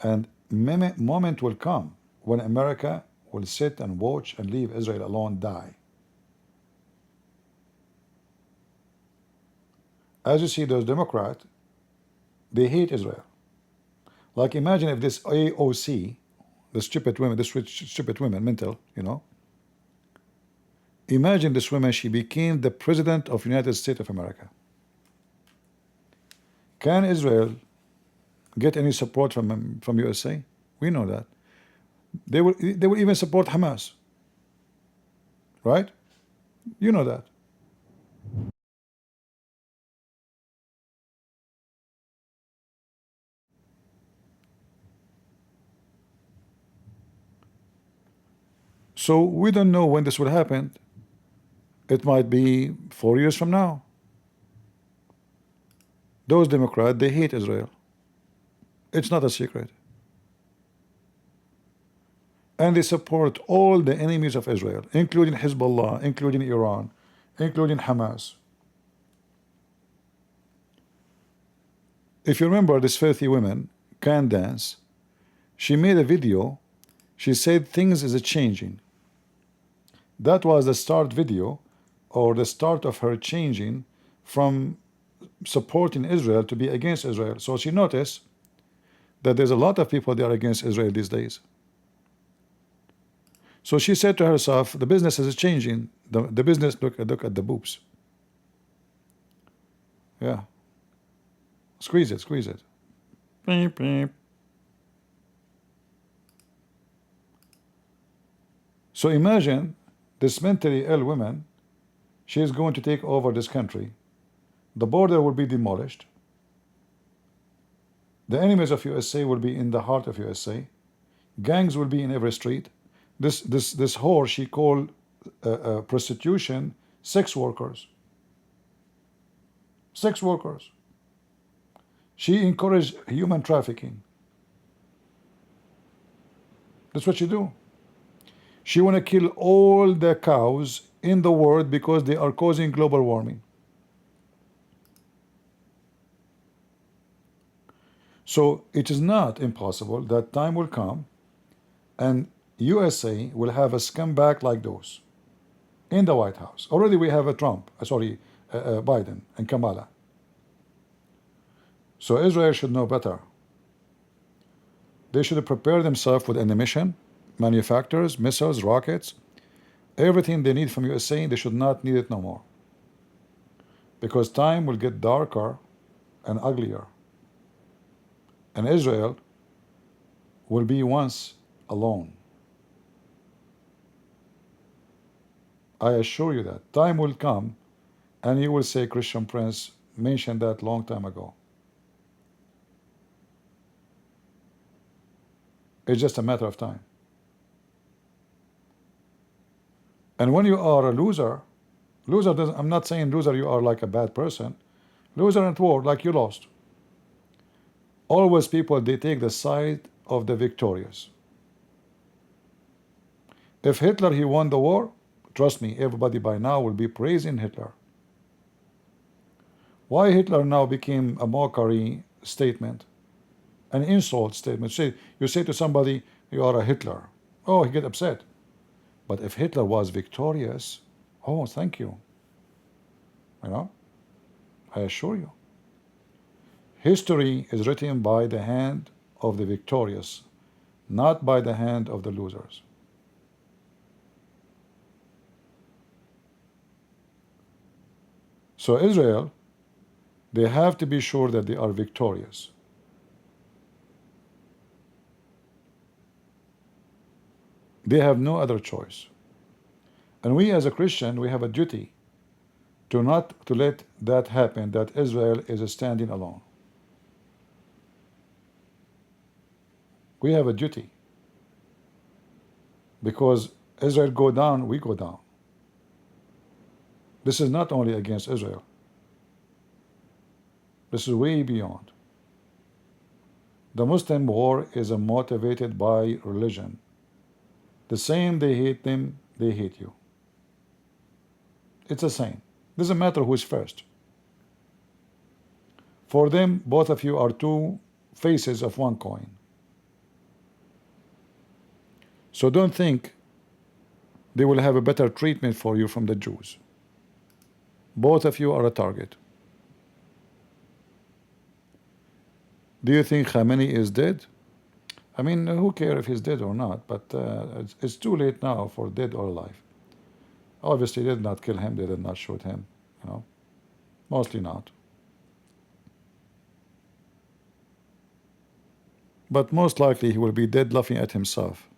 and moment will come when America will sit and watch and leave Israel alone die. As you see, those Democrats, they hate Israel. Like imagine if this AOC, the stupid women, mental, you know, Imagine this woman, she became the president of United States of America. Can Israel get any support from USA? We know that. They will even support Hamas. Right? You know that. So we don't know when this will happen. It might be 4 years from now. Those Democrats, they hate Israel. It's not a secret. And they support all the enemies of Israel, including Hezbollah, including Iran, including Hamas. If you remember this filthy woman, QandA, she made a video. She said things is changing. That was the start video, or the start of her changing from supporting Israel to be against Israel. So she noticed that there's a lot of people that are against Israel these days. So she said to herself, the business is changing. The business, look at the boobs. Yeah. Squeeze it, squeeze it. Beep, beep. So imagine this mentally ill woman, she is going to take over this country. The border will be demolished. The enemies of USA will be in the heart of USA. Gangs will be in every street. This whore, she called prostitution sex workers. Sex workers. She encouraged human trafficking. That's what she do. She want to kill all the cows in the world because they are causing global warming. So it is not impossible that time will come and USA will have a scumbag like those in the White House. Already we have a Biden and Kamala. So Israel should know better. They should prepare themselves with ammunition, manufacturers, missiles, rockets, everything they need from USA. They should not need it no more, because time will get darker and uglier, and Israel will be once alone. I assure you that time will come, and you will say Christian Prince mentioned that long time ago. It's just a matter of time. And when you are a loser, I'm not saying loser you are like a bad person. Loser at war, like you lost. Always people, they take the side of the victorious. If Hitler, he won the war, trust me, everybody by now will be praising Hitler. Why Hitler now became a mockery statement, an insult statement? You say to somebody, you are a Hitler. Oh, he get upset. But if Hitler was victorious, oh, thank you. You know, I assure you. History is written by the hand of the victorious, not by the hand of the losers. So Israel, they have to be sure that they are victorious. They have no other choice. And we as a Christian, we have a duty to not to let that happen, that Israel is standing alone. We have a duty. Because Israel go down, we go down. This is not only against Israel. This is way beyond. The Muslim war is motivated by religion. The same they hate them, they hate you. It's the same. Doesn't matter who is first. For them, both of you are two faces of one coin. So don't think they will have a better treatment for you from the Jews. Both of you are a target. Do you think Khamenei is dead? I mean, who cares if he's dead or not? But it's too late now for dead or alive. Obviously, they did not kill him. They did not shoot him. You know, mostly not. But most likely he will be dead laughing at himself.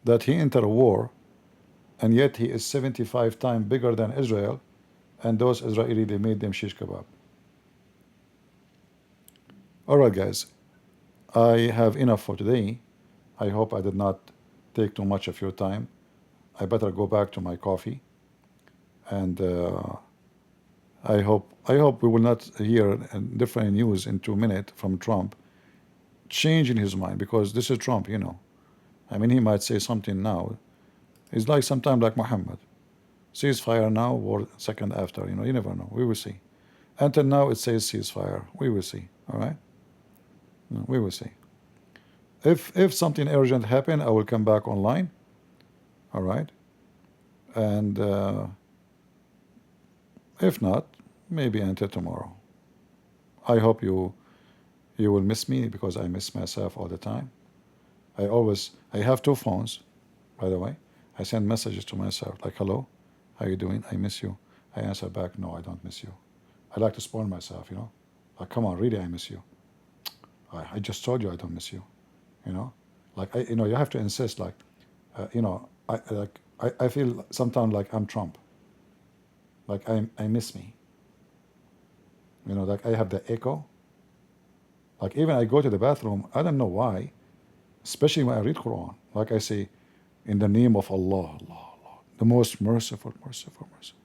That he entered a war, and yet he is 75 times bigger than Israel, and those Israeli, they made them shish kebab. Alright guys, I have enough for today. I hope I did not take too much of your time. I better go back to my coffee, and I hope we will not hear different news in 2 minutes from Trump changing his mind, because this is Trump, you know. I mean, he might say something now. He's like sometimes like Muhammad. Ceasefire now, war second after, you know, you never know. We will see. Until now it says ceasefire. We will see. All right? We will see. If something urgent happen, I will come back online. All right? And if not, maybe until tomorrow. I hope you will miss me, because I miss myself all the time. I have 2 phones, by the way. I send messages to myself like, hello, how you doing? I miss you. I answer back, no, I don't miss you. I like to spoil myself, you know. Like, come on, really, I miss you. I just told you I don't miss you, you know. Like, you know, you have to insist, like, you know, I feel sometimes like I'm Trump. Like, I miss me. You know, like I have the echo. Like, even I go to the bathroom, I don't know why, especially when I read Quran. Like I say, in the name of Allah, Allah, Allah, the most merciful, merciful, merciful.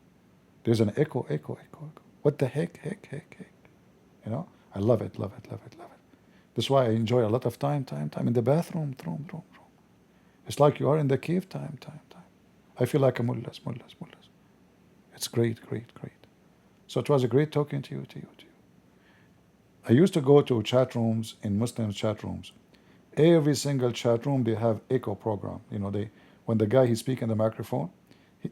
There's an echo, echo, echo, echo. What the heck, heck, heck, heck. You know, I love it, love it, love it, love it. That's why I enjoy a lot of time in the bathroom, room. It's like you are in the cave, time. I feel like a mullas. It's great. So it was a great talking to you. I used to go to chat rooms, in Muslim chat rooms. Every single chat room, they have echo program. You know, when the guy, he speak in the microphone,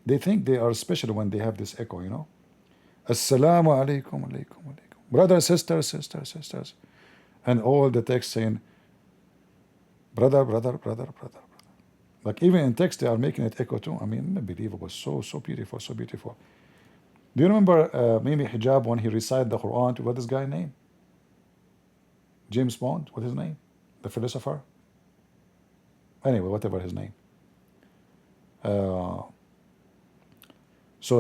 they think they are special when they have this echo, you know. Assalamu alaikum, alaikum, alaikum. Brothers, sisters. And all the text saying, brother. Like, even in text, they are making it echo too. I mean, unbelievable. So beautiful, so beautiful. Do you remember Mimi Hijab when he recited the Quran to, what is this guy's name? James Bond, what is his name? The philosopher? Anyway, whatever his name. So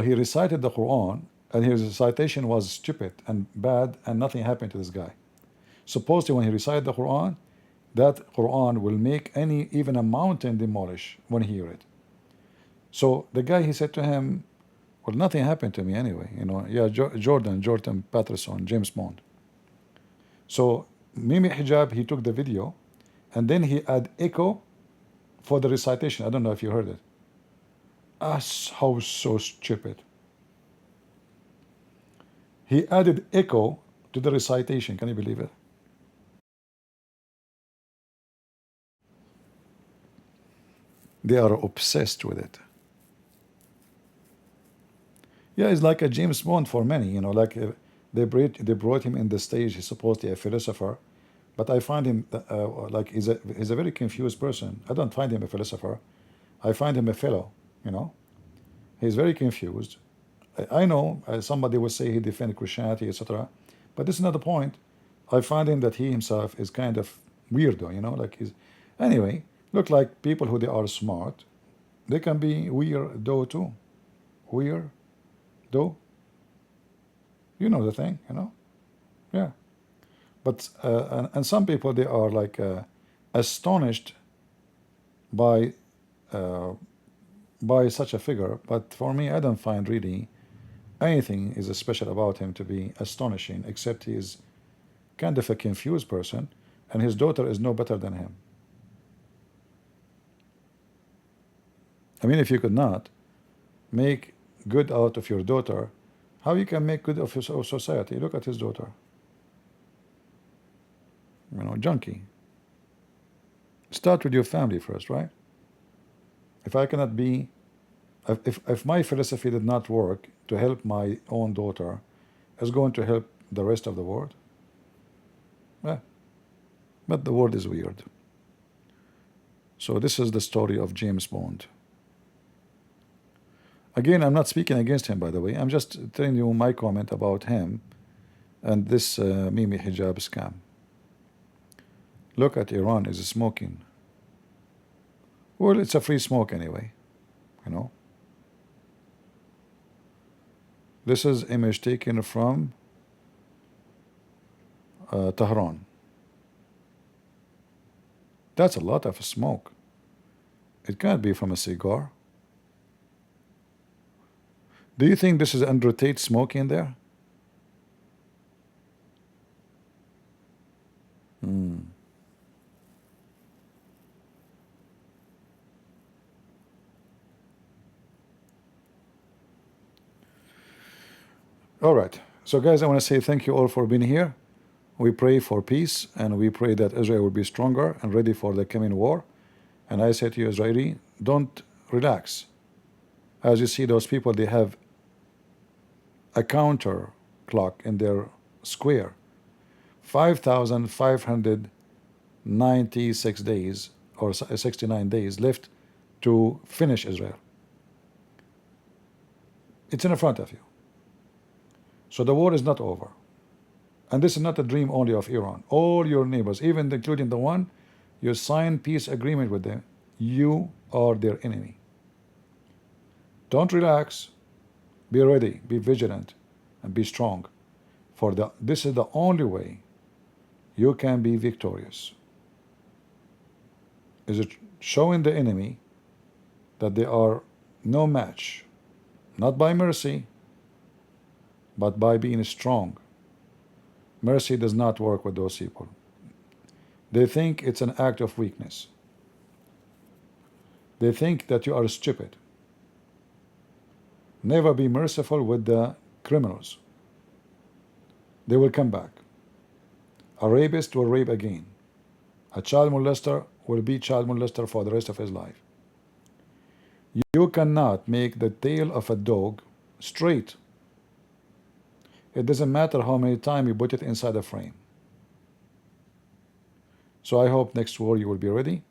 he recited the Quran, and his recitation was stupid and bad, and nothing happened to this guy. Supposedly, when he recited the Quran, that Quran will make even a mountain demolish when he hear it. So the guy, he said to him, well, nothing happened to me anyway. You know, yeah, Jordan Patterson, James Bond. So Mimi Hijab, he took the video, and then he add echo for the recitation. I don't know if you heard it. How so stupid. He added echo to the recitation. Can you believe it? They are obsessed with it. Yeah, it's like a James Bond for many, you know, like they brought him in the stage. He's supposed to be a philosopher, but I find him like he's a very confused person. I don't find him a philosopher. I find him a fellow, you know. He's very confused. I know somebody will say he defends Christianity, etc., but this is not the point. I find him that he himself is kind of weirdo, you know, like he's... Anyway, look like people who they are smart, they can be weirdo too. Weirdo. You know the thing, you know? Yeah. But, and some people, they are like astonished by such a figure. But for me, I don't find really anything is special about him to be astonishing, except he is kind of a confused person, and his daughter is no better than him. I mean, if you could not make good out of your daughter, how you can make good of your society? Look at his daughter. You know, junkie. Start with your family first, right? If I cannot be, if my philosophy did not work to help my own daughter, it's going to help the rest of the world. Yeah. But the world is weird. So this is the story of James Bond. Again, I'm not speaking against him, by the way. I'm just telling you my comment about him and this Mimi hijab scam. Look at Iran is smoking. Well, it's a free smoke anyway, you know. This is image taken from Tehran. That's a lot of smoke. It can't be from a cigar. Do you think this is Andrew Tate smoking there? All right. So guys, I want to say thank you all for being here. We pray for peace, and we pray that Israel will be stronger and ready for the coming war. And I say to you, Israeli, don't relax. As you see, those people, they have a counter clock in their square. 5,596 days or 69 days left to finish Israel. It's in front of you. So the war is not over. And this is not a dream only of Iran. All your neighbors, even including the one you signed peace agreement with them, you are their enemy. Don't relax. Be ready, be vigilant, and be strong. This is the only way you can be victorious. Is it showing the enemy that they are no match, not by mercy, but by being strong. Mercy does not work with those people. They think it's an act of weakness. They think that you are stupid. Never be merciful with the criminals. They will come back. A rapist will rape again. A child molester will be child molester for the rest of his life. You cannot make the tail of a dog straight. It doesn't matter how many times you put it inside a frame. So I hope next war you will be ready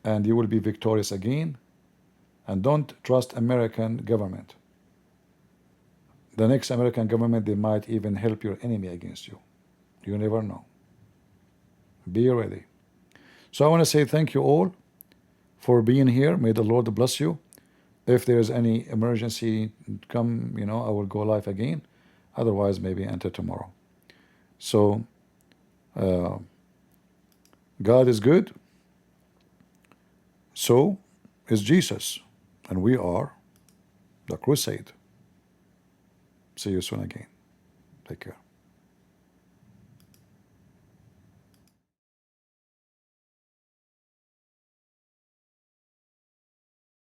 and you will be victorious again. And don't trust American government. The next American government, they might even help your enemy against you. You never know. Be ready. So I want to say thank you all for being here. May the Lord bless you. If there is any emergency, come, I will go live again. Otherwise, maybe enter tomorrow. So, God is good. So is Jesus. And we are the crusade. See you soon again. Take care.